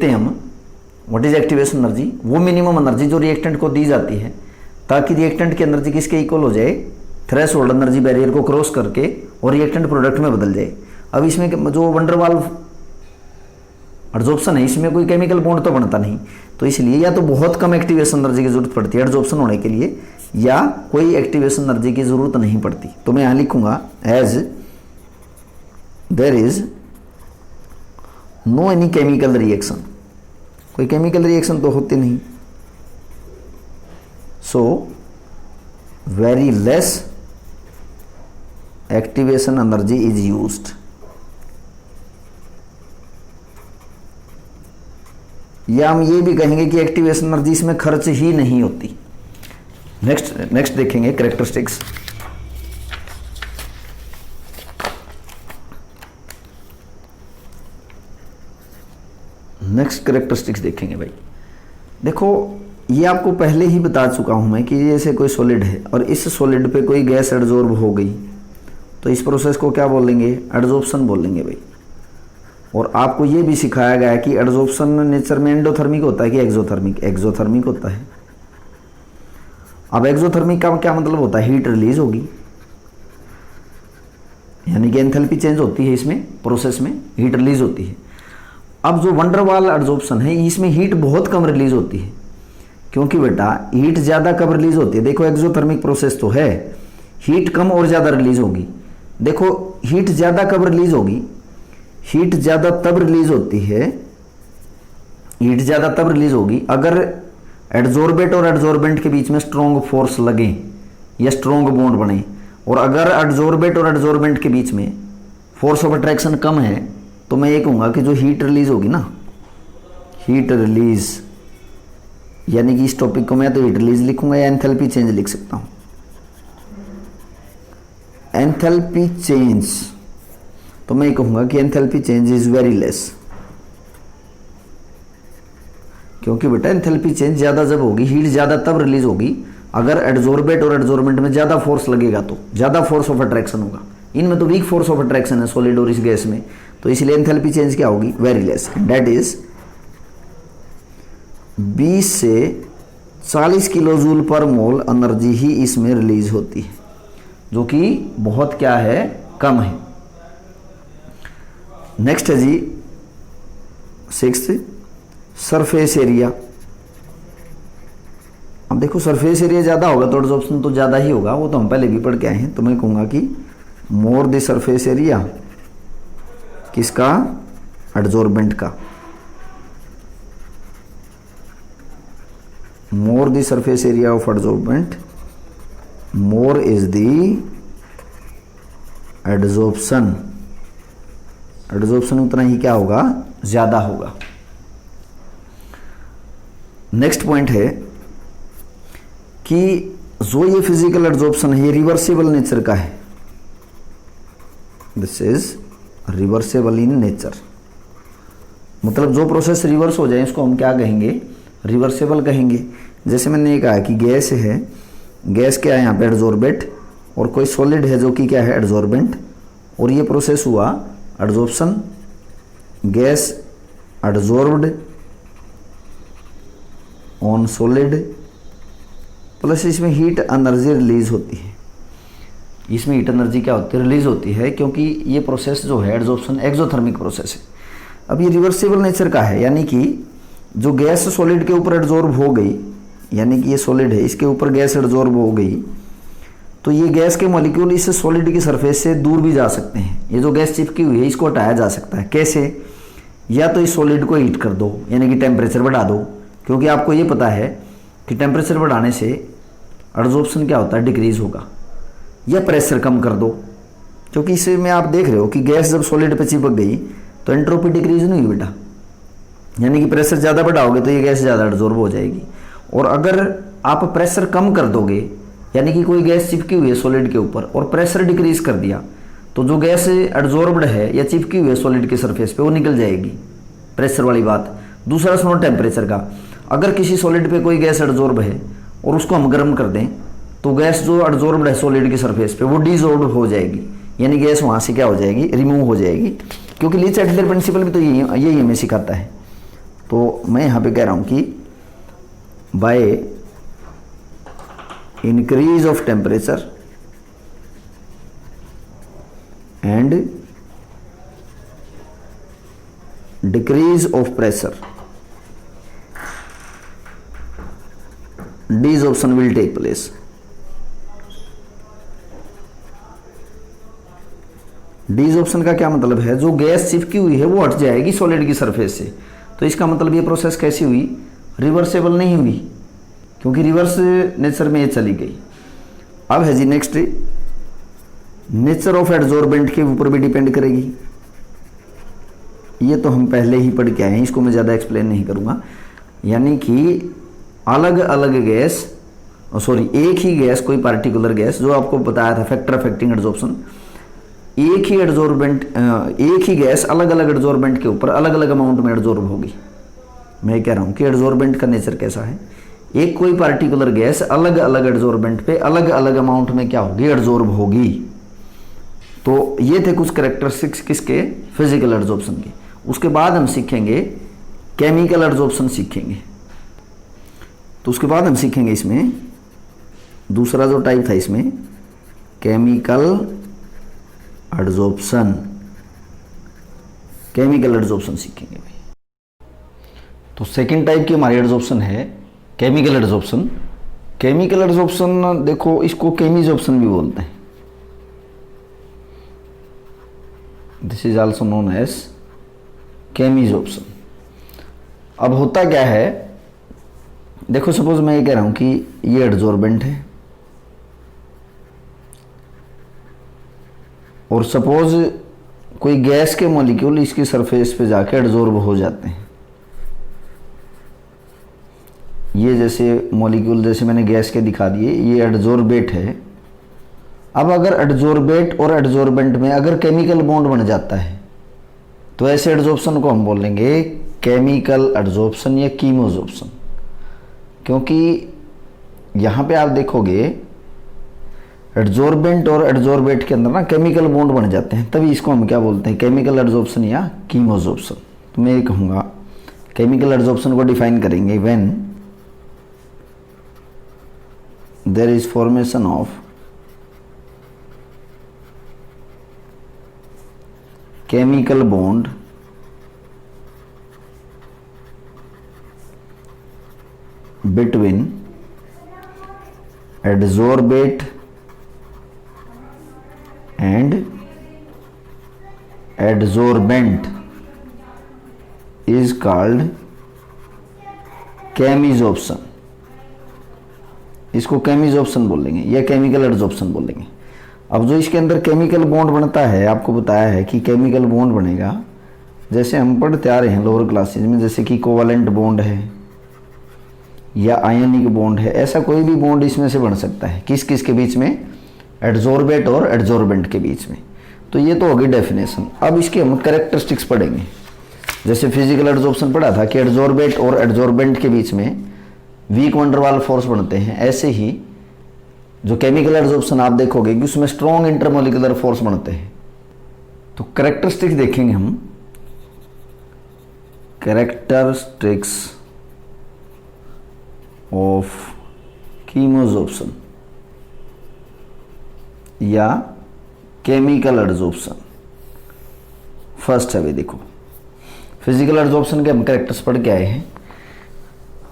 हैं हम, व्हाट इज एक्टिवेशन एनर्जी, वो मिनिमम एनर्जी जो रिएक्टेंट को दी जाती है ताकि रिएक्टेंट की एनर्जी किसके इक्वल हो जाए, थ्रेशोल्ड एनर्जी बैरियर को क्रॉस करके और रिएक्टेंट प्रोडक्ट में बदल जाए। अब इसमें जो वंडरवाल एडजॉर्प्शन है इसमें कोई केमिकल बॉन्ड तो बनता नहीं, तो इसलिए या तो बहुत कम एक्टिवेशन एनर्जी की जरूरत पड़ती है एडजॉर्प्शन होने के लिए, या कोई एक्टिवेशन एनर्जी की जरूरत नहीं पड़ती। तो मैं यहां लिखूंगा as there is no any chemical reaction, कोई केमिकल रिएक्शन तो होती नहीं, so very less activation energy is used. या हम ये भी कहेंगे कि एक्टिवेशन एनर्जी इसमें खर्च ही नहीं होती। नेक्स्ट देखेंगे कैरेक्टरिस्टिक्स। नेक्स्ट कैरेक्टरिस्टिक्स देखेंगे भाई। देखो ये आपको पहले ही बता चुका हूं मैं कि जैसे कोई सॉलिड है और इस सॉलिड पे कोई गैस एडजॉर्ब हो गई तो इस प्रोसेस को क्या बोलेंगे, एडजॉर्प्शन बोलेंगे भाई। और आपको ये भी सिखाया गया है कि एडजॉर्प्शन नेचर में एंडोथर्मिक होता है कि एक्सोथर्मिक, एक्सोथर्मिक होता है। अब एक्सोथर्मिक का क्या मतलब होता है, हीट रिलीज होगी, यानी कि एंथैल्पी चेंज होती है इसमें प्रोसेस में, हीट रिलीज होती है। अब जो वंडरवाल एडजॉर्प्शन है इसमें हीट बहुत कम रिलीज होती है, क्योंकि बेटा हीट ज़्यादा कब रिलीज होती है, देखो एक्सोथर्मिक प्रोसेस तो है, हीट कम और ज़्यादा रिलीज होगी। देखो हीट ज़्यादा कब रिलीज होगी, हीट ज़्यादा तब रिलीज होती है, हीट ज़्यादा तब रिलीज होगी अगर एडजॉर्बेट और एडजॉर्बेंट के बीच में स्ट्रॉन्ग फोर्स लगे या स्ट्रॉन्ग बॉन्ड बने। और अगर एडजॉर्बेट और एडजॉर्बेंट के बीच में फोर्स ऑफ अट्रैक्शन कम है तो मैं ये कहूँगा कि जो हीट रिलीज होगी ना, हीट रिलीज, यानी कि इस टॉपिक को मैं तो हीट रिलीज लिखूंगा या एंथैल्पी चेंज लिख सकता हूँ। एंथैल्पी चेंज, तो मैं कहूँगा कि enthalpy change is very less, क्योंकि बेटा एंथैल्पी चेंज ज़्यादा जब होगी, हीट ज़्यादा तब रिलीज होगी अगर एडजॉर्बेट और एडजॉर्बेंट में ज़्यादा फोर्स लगेगा, तो ज़्यादा फोर्स ऑफ अट्रैक्शन होगा। इनमें तो वीक फोर्स ऑफ अट्रैक्शन है सॉलिड और इस गैस में, तो इसलिए एंथैल्पी चेंज क्या होगी, वेरी लेस। दैट इज 20 से 40 किलो जूल पर मोल एनर्जी ही इसमें रिलीज होती है, जो कि बहुत क्या है, कम है। नेक्स्ट है जी 6th सरफेस एरिया। अब देखो सरफेस एरिया ज़्यादा होगा तो एडजॉर्प्शन तो ज़्यादा ही होगा, वो तो हम पहले भी पढ़ के आए हैं। तो मैं कहूँगा कि मोर द सरफेस एरिया किसका, एडजॉर्बेंट का, more the surface area of adsorbent, more is the adsorption, adsorption उतना ही क्या होगा, ज़्यादा होगा। नेक्स्ट पॉइंट है कि जो ये फिजिकल एडजॉर्प्शन है ये रिवर्सिबल नेचर का है, this is reversible in nature. मतलब जो प्रोसेस रिवर्स हो जाए इसको हम क्या कहेंगे, रिवर्सेबल कहेंगे। जैसे मैंने ये कहा कि गैस है, गैस क्या है यहाँ पे, एडजॉर्बेट, और कोई सॉलिड है जो कि क्या है, एडजॉर्बेंट, और ये प्रोसेस हुआ adsorption, gas adsorbed on solid, plus इसमें हीट एनर्जी रिलीज होती है। इसमें हीट एनर्जी क्या होती है, रिलीज होती है, क्योंकि ये प्रोसेस जो है एडजॉर्प्शन एक्सोथर्मिक प्रोसेस है। अब ये रिवर्सिबल नेचर का है, यानी कि जो गैस सॉलिड के ऊपर एडजॉर्ब हो गई, यानी कि ये सॉलिड है, इसके ऊपर गैस एडजॉर्ब हो गई, तो ये गैस के मॉलिक्यूल इस सॉलिड की सरफेस से दूर भी जा सकते हैं। ये जो गैस चिपकी हुई है इसको हटाया जा सकता है। कैसे? या तो इस सॉलिड को हीट कर दो, यानी कि टेम्परेचर बढ़ा दो, क्योंकि आपको ये पता है कि टेम्परेचर बढ़ाने से एडजॉर्प्शन क्या होता है, डिक्रीज होगा। या प्रेशर कम कर दो, क्योंकि इसमें आप देख रहे हो कि गैस जब सॉलिड पे चिपक गई तो एंट्रोपी डिक्रीज नहीं हुई बेटा, यानी कि प्रेशर ज़्यादा बढ़ाओगे तो ये गैस ज़्यादा एडजॉर्ब हो जाएगी। और अगर आप प्रेशर कम कर दोगे, यानी कि कोई गैस चिपकी हुई है सॉलिड के ऊपर और प्रेशर डिक्रीज कर दिया, तो जो गैस एडजॉर्ब्ड है या चिपकी हुई है सॉलिड के सरफेस पे वो निकल जाएगी, प्रेशर वाली बात। दूसरा सुनो टेम्परेचर का, अगर किसी सॉलिड पे कोई गैस एडजॉर्ब है और उसको हम गर्म कर दें तो गैस जो एडजॉर्ब्ड है सॉलिड की सरफेस पे वो डिसॉल्व हो जाएगी, यानी गैस वहाँ से क्या हो जाएगी, रिमूव हो जाएगी। क्योंकि लीच-एटलर प्रिंसिपल भी तो यही हमें सिखाता है। तो मैं यहाँ पे कह रहा हूँ कि by increase of temperature and decrease of pressure desorption will take place. Desorption का क्या मतलब है, जो गैस चिपकी हुई है वो हट जाएगी सॉलिड की सरफेस से। तो इसका मतलब ये प्रोसेस कैसी हुई, रिवर्सेबल नहीं हुई, क्योंकि रिवर्स नेचर में ये चली गई। अब है जी नेक्स्ट, नेचर ऑफ एडजॉर्बेंट के ऊपर भी डिपेंड करेगी। ये तो हम पहले ही पढ़ के आए हैं, इसको मैं ज़्यादा एक्सप्लेन नहीं करूँगा। यानी कि अलग अलग गैस, सॉरी एक ही गैस, कोई पार्टिकुलर गैस, जो आपको बताया था फैक्टर अफेक्टिंग एडजॉर्प्शन, एक ही एडजॉर्बेंट, एक ही गैस अलग अलग एडजॉर्बेंट के ऊपर अलग अलग अमाउंट में एडजॉर्ब होगी। मैं कह रहा हूँ कि एडजॉर्बेंट का नेचर कैसा है, एक कोई पार्टिकुलर गैस अलग अलग एडजॉर्बेंट पे अलग अलग अमाउंट में क्या होगी, एडजॉर्ब होगी। तो ये थे कुछ कैरेक्टरिस्टिक्स किसके, फिजिकल एडजॉर्प्शन के। उसके बाद हम सीखेंगे केमिकल एडजॉर्प्शन सीखेंगे। तो उसके बाद हम सीखेंगे इसमें दूसरा जो टाइप था इसमें केमिकल एडजॉर्प्शन, केमिकल एडजॉर्प्शन सीखेंगे भाई। तो सेकंड टाइप की हमारी एडजॉर्प्शन है केमिकल एडजॉर्प्शन। केमिकल एडजॉर्प्शन देखो, इसको केमिजॉर्प्शन भी बोलते हैं। This is also known as chemisorption. अब होता क्या है, देखो सपोज मैं ये कह रहा हूं कि ये एडजॉर्बेंट है और सपोज कोई गैस के मॉलिक्यूल इसकी सरफेस पे जाके एडजॉर्ब हो जाते हैं। ये जैसे मॉलिक्यूल, जैसे मैंने गैस के दिखा दिए, ये एडजॉर्बेट है। अब अगर एडजॉर्बेट और एडजॉर्बेंट में अगर केमिकल बॉन्ड बन जाता है तो ऐसे एडजॉर्प्शन को हम बोलेंगे केमिकल एडजॉर्प्शन या कीमोजॉर्प्शन। क्योंकि यहाँ पे आप देखोगे एडजॉर्बेंट और एडजॉर्बेट के अंदर ना केमिकल बॉन्ड बन जाते हैं, तभी इसको हम क्या बोलते हैं, केमिकल एडजॉर्प्शन या कीमोजॉर्प्शन। तो मैं ये कहूँगा केमिकल एडजॉर्प्शन को डिफाइन करेंगे when there is formation of chemical bond between adsorbate and adsorbent is called chemisorption। इसको केमिजॉर्प्शन बोलेंगे या केमिकल एडजॉर्प्शन बोलेंगे। अब जो इसके अंदर केमिकल बॉन्ड बनता है, आपको बताया है कि केमिकल बॉन्ड बनेगा, जैसे हम पढ़ते आ रहे हैं लोअर क्लासेज में, जैसे कि कोवलेंट बॉन्ड है या आयनिक बॉन्ड है। ऐसा कोई भी बॉन्ड इसमें से बन सकता है, किस किस के बीच में, एडजॉर्बेट और एडजॉर्बेंट के बीच में। तो ये तो होगी डेफिनेशन। अब इसके हम कैरेक्टरिस्टिक्स पढ़ेंगे। जैसे फिजिकल एडजॉर्प्शन पढ़ा था कि एडजॉर्बेट और एडजॉर्बेंट के बीच में वीक वंडर वाल फोर्स बनते हैं, ऐसे ही जो केमिकल एडजॉर्प्शन आप देखोगे कि उसमें स्ट्रॉन्ग इंटरमोलिकुलर फोर्स बनते हैं। तो कैरेक्टरिस्टिक्स देखेंगे हम, कैरेक्टरिस्टिक्स ऑफ कीमोजॉर्प्शन या केमिकल एडजॉर्प्शन। फर्स्ट है भाई, देखो फिजिकल एडजॉर्प्शन के हम कैरेक्टर्स पढ़ के आए हैं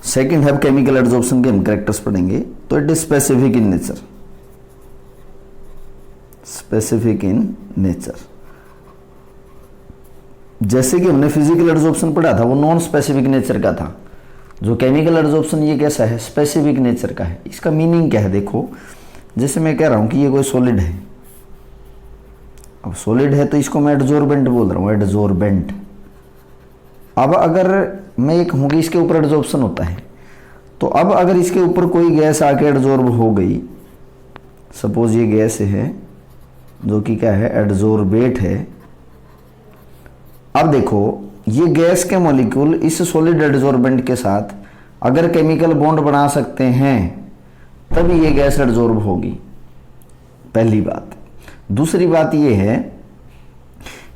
सेकंड है केमिकल एडजॉर्प्शन के हम कैरेक्टर्स पढ़ेंगे। तो it is specific in nature, specific in nature. जैसे कि हमने फिजिकल एडजॉर्प्शन पढ़ा था वो नॉन स्पेसिफिक नेचर का था, जो केमिकल एडजॉर्प्शन ये कैसा है, स्पेसिफिक नेचर का है। इसका मीनिंग क्या है देखो, जैसे मैं कह रहा हूं कि ये कोई सॉलिड है, अब सॉलिड है तो इसको मैं एडजॉर्बेंट बोल रहा हूं, एडजॉर्बेंट। अब अगर मैं ये कहूँ कि इसके ऊपर एडजॉर्प्शन होता है, तो अब अगर इसके ऊपर कोई गैस आके एडजॉर्ब हो गई, सपोज ये गैस है जो कि क्या है, एडजॉर्बेट है। अब देखो ये गैस के मॉलिक्यूल इस सॉलिड एडजॉर्बेंट के साथ अगर केमिकल बॉन्ड बना सकते हैं तब ये गैस एडजॉर्ब होगी, पहली बात। दूसरी बात ये है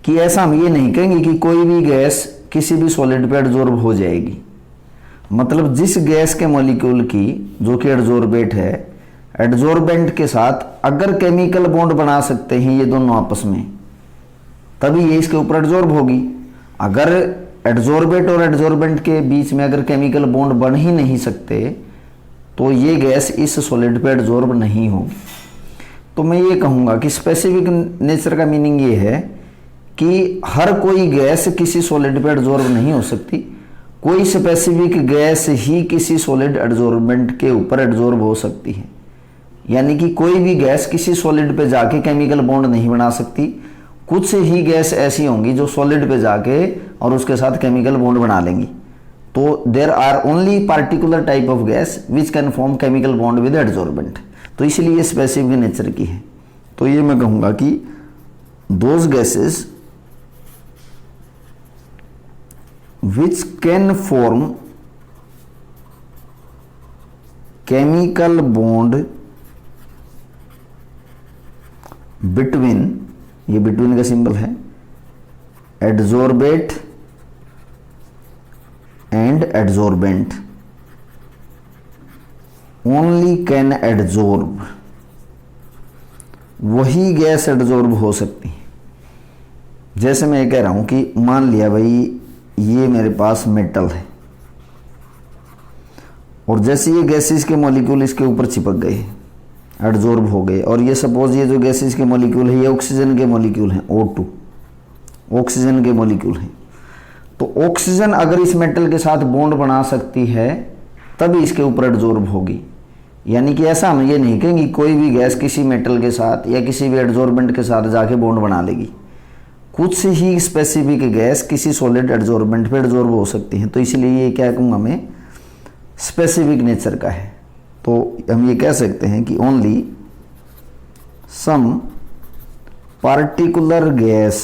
कि ऐसा हम ये नहीं कहेंगे कि कोई भी गैस किसी भी सॉलिड पे एडजॉर्ब हो जाएगी। मतलब जिस गैस के मॉलिक्यूल की, जो कि एडजॉर्बेट है, एडजॉर्बेंट के साथ अगर केमिकल बॉन्ड बना सकते हैं ये दोनों आपस में, तभी ये इसके ऊपर एडजॉर्ब होगी। अगर एडजॉर्बेट और एडजॉर्बेंट के बीच में अगर केमिकल बॉन्ड बन ही नहीं सकते तो ये गैस इस सॉलिड पे एडजॉर्ब नहीं होगी। तो मैं ये कहूँगा कि स्पेसिफिक नेचर का मीनिंग ये है कि हर कोई गैस किसी सॉलिड पे एडजॉर्ब नहीं हो सकती, कोई स्पेसिफिक गैस ही किसी सॉलिड एडजॉर्बेंट के ऊपर एडजॉर्ब हो सकती है। यानी कि कोई भी गैस किसी सॉलिड पे जाके केमिकल बॉन्ड नहीं बना सकती, कुछ ही गैस ऐसी होंगी जो सॉलिड पे जाके और उसके साथ केमिकल बॉन्ड बना लेंगी। तो there are only particular type of gas which can form chemical bond with adsorbent. तो इसलिए स्पेसिफिक नेचर की है। तो ये मैं कहूँगा कि those gases which can form chemical bond between, ये between का सिंबल है, adsorbate and adsorbent, only can adsorb, वही गैस एडजॉर्ब हो सकती है। जैसे मैं कह रहा हूं कि मान लिया भाई ये मेरे पास मेटल है और जैसे ये गैसेस के मॉलिक्यूल इसके ऊपर चिपक गए, एडजॉर्ब हो गए, और ये सपोज ये जो गैसेस के मॉलिक्यूल है ये ऑक्सीजन के मॉलिक्यूल हैं, O2 ऑक्सीजन के मॉलिक्यूल हैं। तो ऑक्सीजन अगर इस मेटल के साथ बॉन्ड बना सकती है तभी इसके ऊपर एडजॉर्ब होगी। यानी कि ऐसा हम ये नहीं कहेंगे कोई भी गैस किसी मेटल के साथ या किसी भी एडजॉर्बेंट के साथ जाके बॉन्ड बना लेगी। कुछ ही स्पेसिफिक गैस किसी सॉलिड एडजॉर्बेंट पे एडजॉर्ब हो सकती हैं। तो इसलिए ये क्या कहूँगा मैं, स्पेसिफिक नेचर का है। तो हम ये कह सकते हैं कि ओनली सम पार्टिकुलर गैस,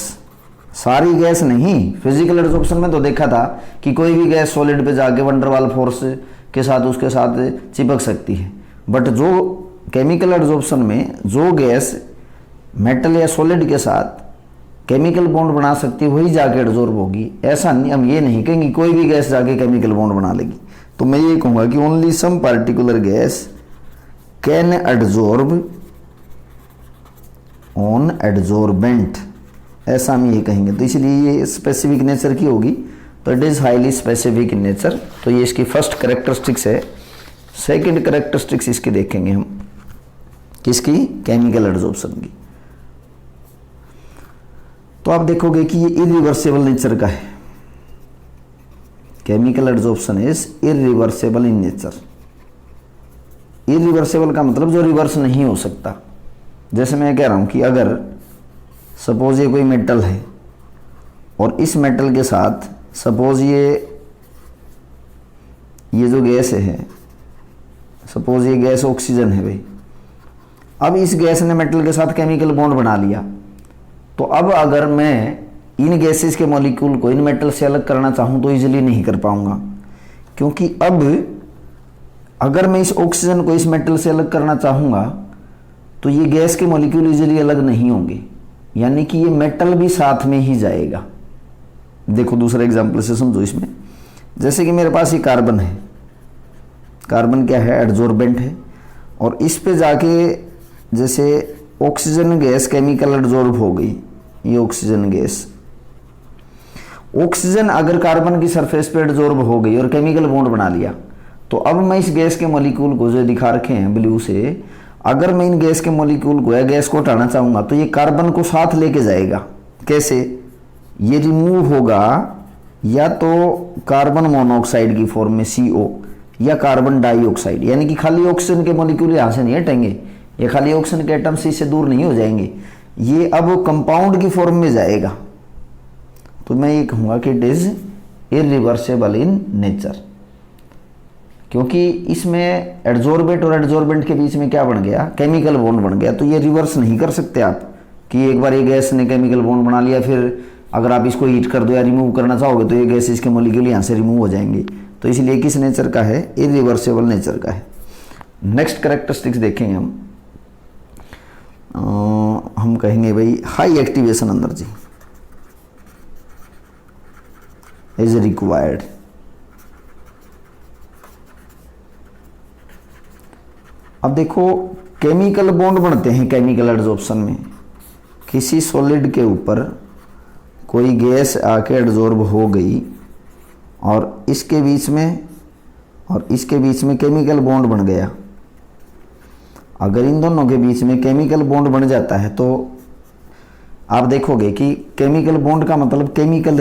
सारी गैस नहीं। फिजिकल एडजॉर्प्शन में तो देखा था कि कोई भी गैस सॉलिड पे जाके वंडर वाल फोर्स के साथ उसके साथ चिपक सकती है, बट जो केमिकल एडजॉर्प्शन में जो गैस मेटल या सॉलिड के साथ केमिकल बॉन्ड बना सकती है वही जाके एडजॉर्ब होगी। ऐसा नहीं, हम ये नहीं कहेंगे कोई भी गैस जाके केमिकल बॉन्ड बना लेगी। तो मैं ये कहूँगा कि only some particular gas can adsorb on adsorbent, ऐसा हम ये कहेंगे। तो इसलिए ये स्पेसिफिक नेचर की होगी, तो it is highly specific in nature. तो ये इसकी फर्स्ट कैरेक्टरिस्टिक्स है। सेकंड कैरेक्टरिस्टिक्स इसकी देखेंगे हम, किसकी, केमिकल एडजॉर्प्शन की। तो आप देखोगे कि ये इरिवर्सिबल नेचर का है। Chemical adsorption is irreversible in nature. Irreversible का मतलब जो रिवर्स नहीं हो सकता। जैसे मैं कह रहा हूं कि अगर सपोज ये कोई मेटल है और इस मेटल के साथ सपोज ये जो गैस है, सपोज ये गैस ऑक्सीजन है भाई, अब इस गैस ने मेटल के साथ केमिकल बॉन्ड बना लिया, तो अब अगर मैं इन गैसेस के मॉलिक्यूल को इन मेटल से अलग करना चाहूँ तो इजीली नहीं कर पाऊंगा, क्योंकि अब अगर मैं इस ऑक्सीजन को इस मेटल से अलग करना चाहूँगा तो ये गैस के मॉलिक्यूल इजीली अलग नहीं होंगे, यानी कि ये मेटल भी साथ में ही जाएगा। देखो दूसरा एग्जाम्पल से समझो इसमें। जैसे कि मेरे पास ये कार्बन है, कार्बन क्या है, एडजॉर्बेंट है, और इस पे जाके जैसे ऑक्सीजन गैस केमिकल एडजॉर्ब हो गई, ये ऑक्सीजन गैस, ऑक्सीजन अगर कार्बन की सरफेस पे एडजॉर्ब हो गई और केमिकल बॉन्ड बना लिया, तो अब मैं इस गैस के मॉलिक्यूल को जो दिखा रखे हैं ब्लू से, अगर मैं इन गैस के मॉलिक्यूल को या गैस को हटाना चाहूँगा तो ये कार्बन को साथ लेके जाएगा। कैसे? ये रिमूव होगा या तो कार्बन मोनोऑक्साइड की फॉर्म में CO या कार्बन डाइऑक्साइड, यानी कि खाली ऑक्सीजन के मॉलिक्यूल यहाँ से नहीं हटेंगे, ये खाली ऑक्सीजन के एटम से इससे दूर नहीं हो जाएंगे, ये अब कंपाउंड की फॉर्म में जाएगा। तो मैं ये कहूँगा कि it is irreversible in nature, क्योंकि इसमें एडजॉर्बेट और एडजॉर्बेंट के बीच में क्या बन गया? केमिकल बॉन्ड बन गया। तो ये रिवर्स नहीं कर सकते आप कि एक बार ये गैस ने केमिकल बॉन्ड बना लिया, फिर अगर आप इसको हीट कर दो या रिमूव करना चाहोगे तो ये गैस इसके मॉलिक्यूल यहाँ से रिमूव हो जाएंगे। तो इसलिए किस नेचर का है? इरिवर्सिबल नेचर का है। नेक्स्ट कैरेक्टरिस्टिक्स देखेंगे हम कहेंगे भाई high activation energy is required. अब देखो केमिकल बॉन्ड बनते हैं केमिकल एडजॉर्प्शन में। किसी सॉलिड के ऊपर कोई गैस आके एडजॉर्ब हो गई और इसके बीच में केमिकल बॉन्ड बन गया। अगर इन दोनों के बीच में केमिकल बॉन्ड बन जाता है तो आप देखोगे कि केमिकल बॉन्ड का मतलब केमिकल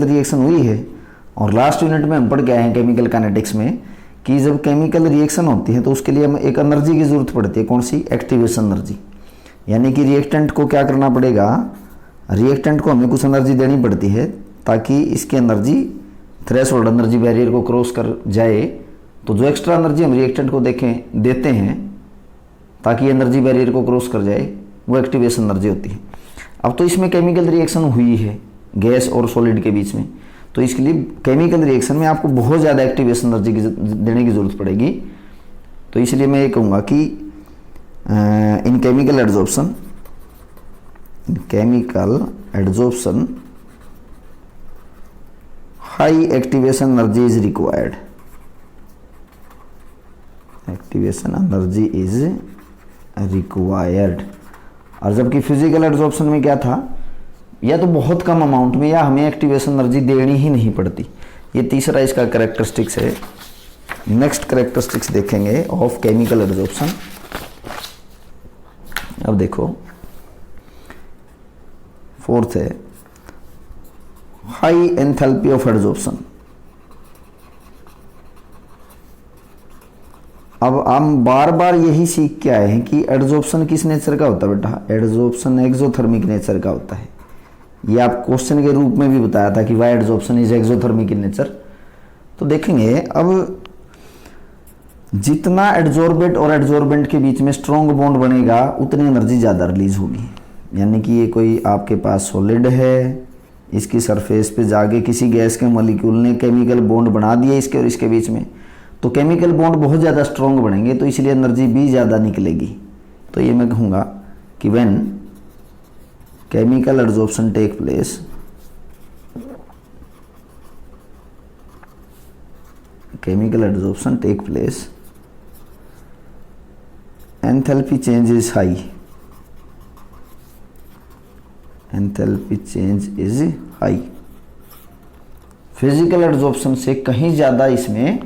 रिएक्शन हुई है। और लास्ट यूनिट में हम पढ़ के आए हैं केमिकल काइनेटिक्स में कि जब केमिकल रिएक्शन होती है तो उसके लिए हमें एक एनर्जी की जरूरत पड़ती है। कौन सी? Activation energy. यानी कि रिएक्टेंट को क्या करना पड़ेगा? रिएक्टेंट को हमें कुछ एनर्जी देनी पड़ती है ताकि इसकी एनर्जी थ्रेशोल्ड एनर्जी बैरियर को क्रॉस कर जाए। तो जो एक्स्ट्रा एनर्जी हम रिएक्टेंट को देते हैं ताकि एनर्जी बैरियर को क्रॉस कर जाए, वो एक्टिवेशन एनर्जी होती है। अब तो इसमें केमिकल रिएक्शन हुई है गैस और सॉलिड के बीच में, तो इसके लिए केमिकल रिएक्शन में आपको बहुत ज़्यादा एक्टिवेशन एनर्जी देने की जरूरत पड़ेगी। तो इसलिए मैं ये कहूँगा कि इन chemical adsorption high activation energy is required. Activation energy is required. और जबकि फिजिकल एडजॉर्प्शन में क्या था? या तो बहुत कम अमाउंट में या हमें एक्टिवेशन एनर्जी देनी ही नहीं पड़ती। ये तीसरा इसका कैरेक्टरिस्टिक्स है। नेक्स्ट कैरेक्टरिस्टिक्स देखेंगे ऑफ केमिकल एडजॉर्प्शन। अब देखो फोर्थ है हाई एंथैल्पी ऑफ एडजॉर्प्शन। अब हम बार बार यही सीख के आए हैं कि एडजॉर्प्शन किस नेचर का होता है बेटा? एडजॉर्प्शन एक्सोथर्मिक नेचर का होता है। ये आप क्वेश्चन के रूप में भी बताया था कि why adsorption is exothermic in nature. तो देखेंगे अब जितना एडजॉर्बेट और एडजॉर्बेंट के बीच में स्ट्रॉन्ग बॉन्ड बनेगा उतनी एनर्जी ज़्यादा रिलीज होगी। यानी कि ये कोई आपके पास सॉलिड है, इसकी सरफेस पे जाके किसी गैस के मॉलिक्यूल ने केमिकल बॉन्ड बना दिया इसके और इसके बीच में, तो केमिकल बॉन्ड बहुत ज़्यादा स्ट्रॉन्ग बनेंगे, तो इसलिए एनर्जी भी ज़्यादा निकलेगी। तो ये मैं कहूँगा कि when chemical adsorption take place, enthalpy change is high. Physical adsorption से कहीं ज़्यादा इसमें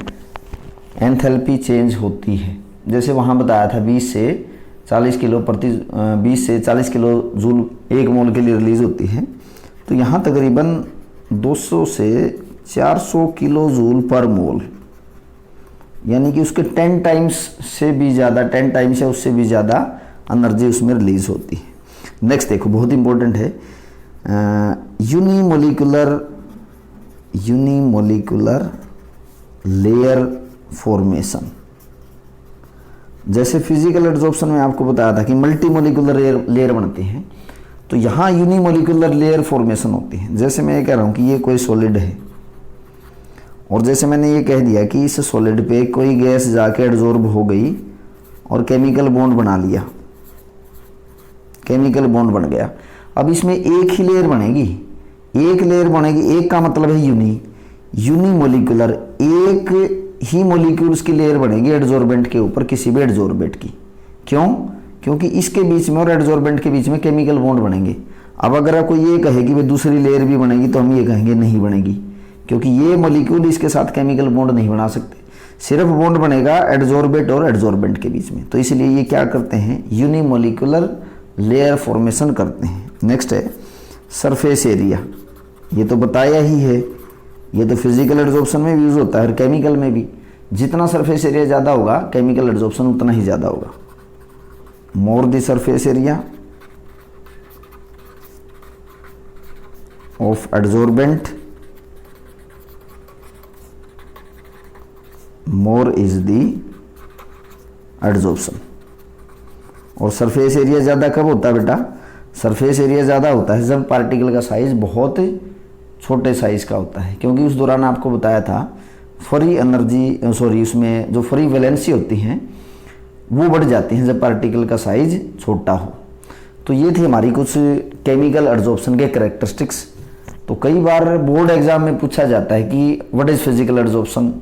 एंथैल्पी चेंज होती है। जैसे वहाँ बताया था 20 से 40 किलो जूल एक मोल के लिए रिलीज होती है, तो यहाँ तकरीबन 200 से 400 किलो जूल पर मोल, यानी कि उसके 10 टाइम्स से भी ज़्यादा, 10 टाइम्स या उससे भी ज़्यादा एनर्जी उसमें रिलीज होती है। नेक्स्ट देखो बहुत इंपॉर्टेंट है यूनिमोलिकुलर लेयर फॉर्मेशन। जैसे फिजिकल एडजॉर्प्शन में आपको बताया था कि मल्टीमोलिकुलर लेयर बनती हैं, तो यहाँ यूनिमोलिकुलर लेयर फॉर्मेशन होती है। जैसे मैं ये कह रहा हूँ कि ये कोई सॉलिड है और जैसे मैंने ये कह दिया कि इस सॉलिड पे कोई गैस जाके एडजॉर्ब हो गई और केमिकल बॉन्ड बना लिया, केमिकल बॉन्ड बन गया। अब इसमें एक ही लेयर बनेगी, एक का मतलब है यूनिमोलिकुलर, एक ही मॉलिक्यूल्स की लेयर बनेगी एडजॉर्बेंट के ऊपर, किसी भी एडजॉर्बेंट की। क्यों? क्योंकि इसके बीच में और एडजॉर्बेंट के बीच में केमिकल बॉन्ड बनेंगे। अब अगर आपको ये कहे कि भाई दूसरी लेयर भी बनेगी, तो हम ये कहेंगे नहीं बनेगी, क्योंकि ये मॉलिक्यूल इसके साथ केमिकल बॉन्ड नहीं बना सकते, सिर्फ बॉन्ड बनेगा एडजॉर्बेट और एडजॉर्बेंट के बीच में। तो इसलिए ये क्या करते हैं, यूनिमोलिकुलर लेयर फॉर्मेशन करते हैं। नेक्स्ट है सरफेस एरिया, ये तो बताया ही है, ये तो फिजिकल एड्जॉर्प्शन में भी यूज होता है और केमिकल में भी। जितना सरफेस एरिया ज़्यादा होगा केमिकल एड्जॉर्प्शन उतना ही ज़्यादा होगा। More the surface area of adsorbent more is the adsorption. और सरफेस एरिया ज़्यादा कब होता है बेटा, सरफेस एरिया ज़्यादा होता है जब पार्टिकल का साइज बहुत छोटे साइज का होता है, क्योंकि उस दौरान आपको बताया था फ्री एनर्जी उसमें जो फ्री वैलेंसी होती हैं वो बढ़ जाती हैं जब पार्टिकल का साइज छोटा हो। तो ये थी हमारी कुछ केमिकल एड्जॉर्प्शन के कैरेक्टरिस्टिक्स। तो कई बार बोर्ड एग्जाम में पूछा जाता है कि what is physical adsorption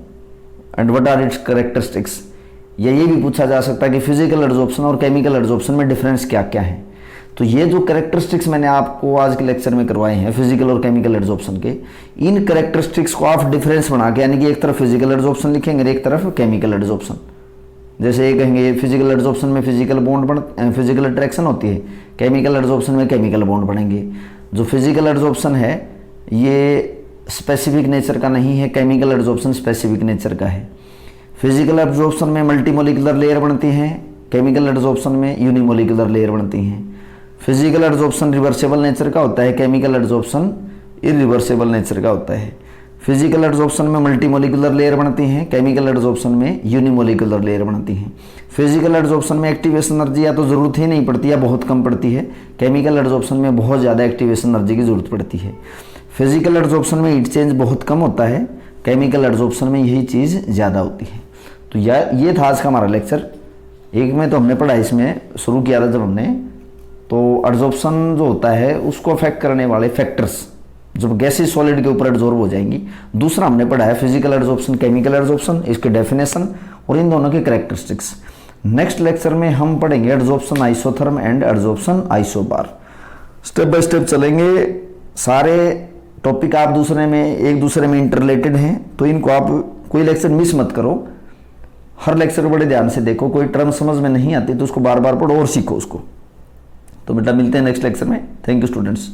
and what are its characteristics, या ये भी पूछा जा सकता है कि फिजिकल एड्जॉर्प्शन और केमिकल एड्जॉर्प्शन में डिफरेंस क्या क्या है। तो ये जो कैरेक्टरिस्टिक्स मैंने आपको आज के लेक्चर में करवाए हैं फिजिकल और केमिकल एड्जॉर्प्शन के, इन कैरेक्टरिस्टिक्स को आप डिफरेंस बना के, यानी कि एक तरफ फिजिकल एड्जॉर्प्शन लिखेंगे और एक तरफ केमिकल एड्जॉर्प्शन। जैसे ये कहेंगे फिजिकल एड्जॉर्प्शन में फिजिकल बॉन्ड फिजिकल अट्रैक्शन होती है, केमिकल एड्जॉर्प्शन में केमिकल बॉन्ड बनेंगे। जो फिजिकल एड्जॉर्प्शन है ये स्पेसिफिक नेचर का नहीं है, केमिकल एड्जॉर्प्शन स्पेसिफिक नेचर का है। फिजिकल एड्जॉर्प्शन में मल्टीमोलिकुलर लेयर बनती हैं, केमिकल एड्जॉर्प्शन में यूनिमोलिकुलर लेयर बनती हैं। फिजिकल एड्जॉर्प्शन रिवर्सेबल नेचर का होता है, केमिकल एड्जॉर्प्शन इरिवर्सेबल नेचर का होता है। फिजिकल एड्जॉर्प्शन में मल्टीमोलिकुलर लेयर बनती हैं, केमिकल एड्जॉर्प्शन में यूनिमोलिकुलर लेयर बनती हैं। फिजिकल एड्जॉर्प्शन में एक्टिवेशन एनर्जी या तो ज़रूरत ही नहीं पड़ती या बहुत कम पड़ती है, केमिकल एड्जॉर्प्शन में बहुत ज़्यादा एक्टिवेशन एनर्जी की ज़रूरत पड़ती है। फिजिकल एड्जॉर्प्शन में हीट चेंज बहुत कम होता है, केमिकल एड्जॉर्प्शन में यही चीज़ ज़्यादा होती है। तो ये था आज का हमारा लेक्चर। एक में तो हमने पढ़ा, इसमें शुरू किया था जब हमने, तो एड्जॉर्प्शन जो होता है उसको अफेक्ट करने वाले फैक्टर्स जब गैसेस सॉलिड के ऊपर एड्जॉर्ब हो जाएंगी। दूसरा हमने पढ़ा है फिजिकल एड्जॉर्प्शन केमिकल एड्जॉर्प्शन, इसके डेफिनेशन और इन दोनों के कैरेक्टरिस्टिक्स। नेक्स्ट लेक्चर में हम पढ़ेंगे adsorption isotherm and adsorption isobar. Step by step चलेंगे, सारे टॉपिक आप एक दूसरे में इंटररिलेटेड हैं, तो इनको आप कोई लेक्चर मिस मत करो, हर लेक्चर बड़े ध्यान से देखो। कोई टर्म समझ में नहीं आती तो उसको बार बार पढ़ो और सीखो उसको। तो बेटा मिलते हैं नेक्स्ट लेक्चर में। Thank you students.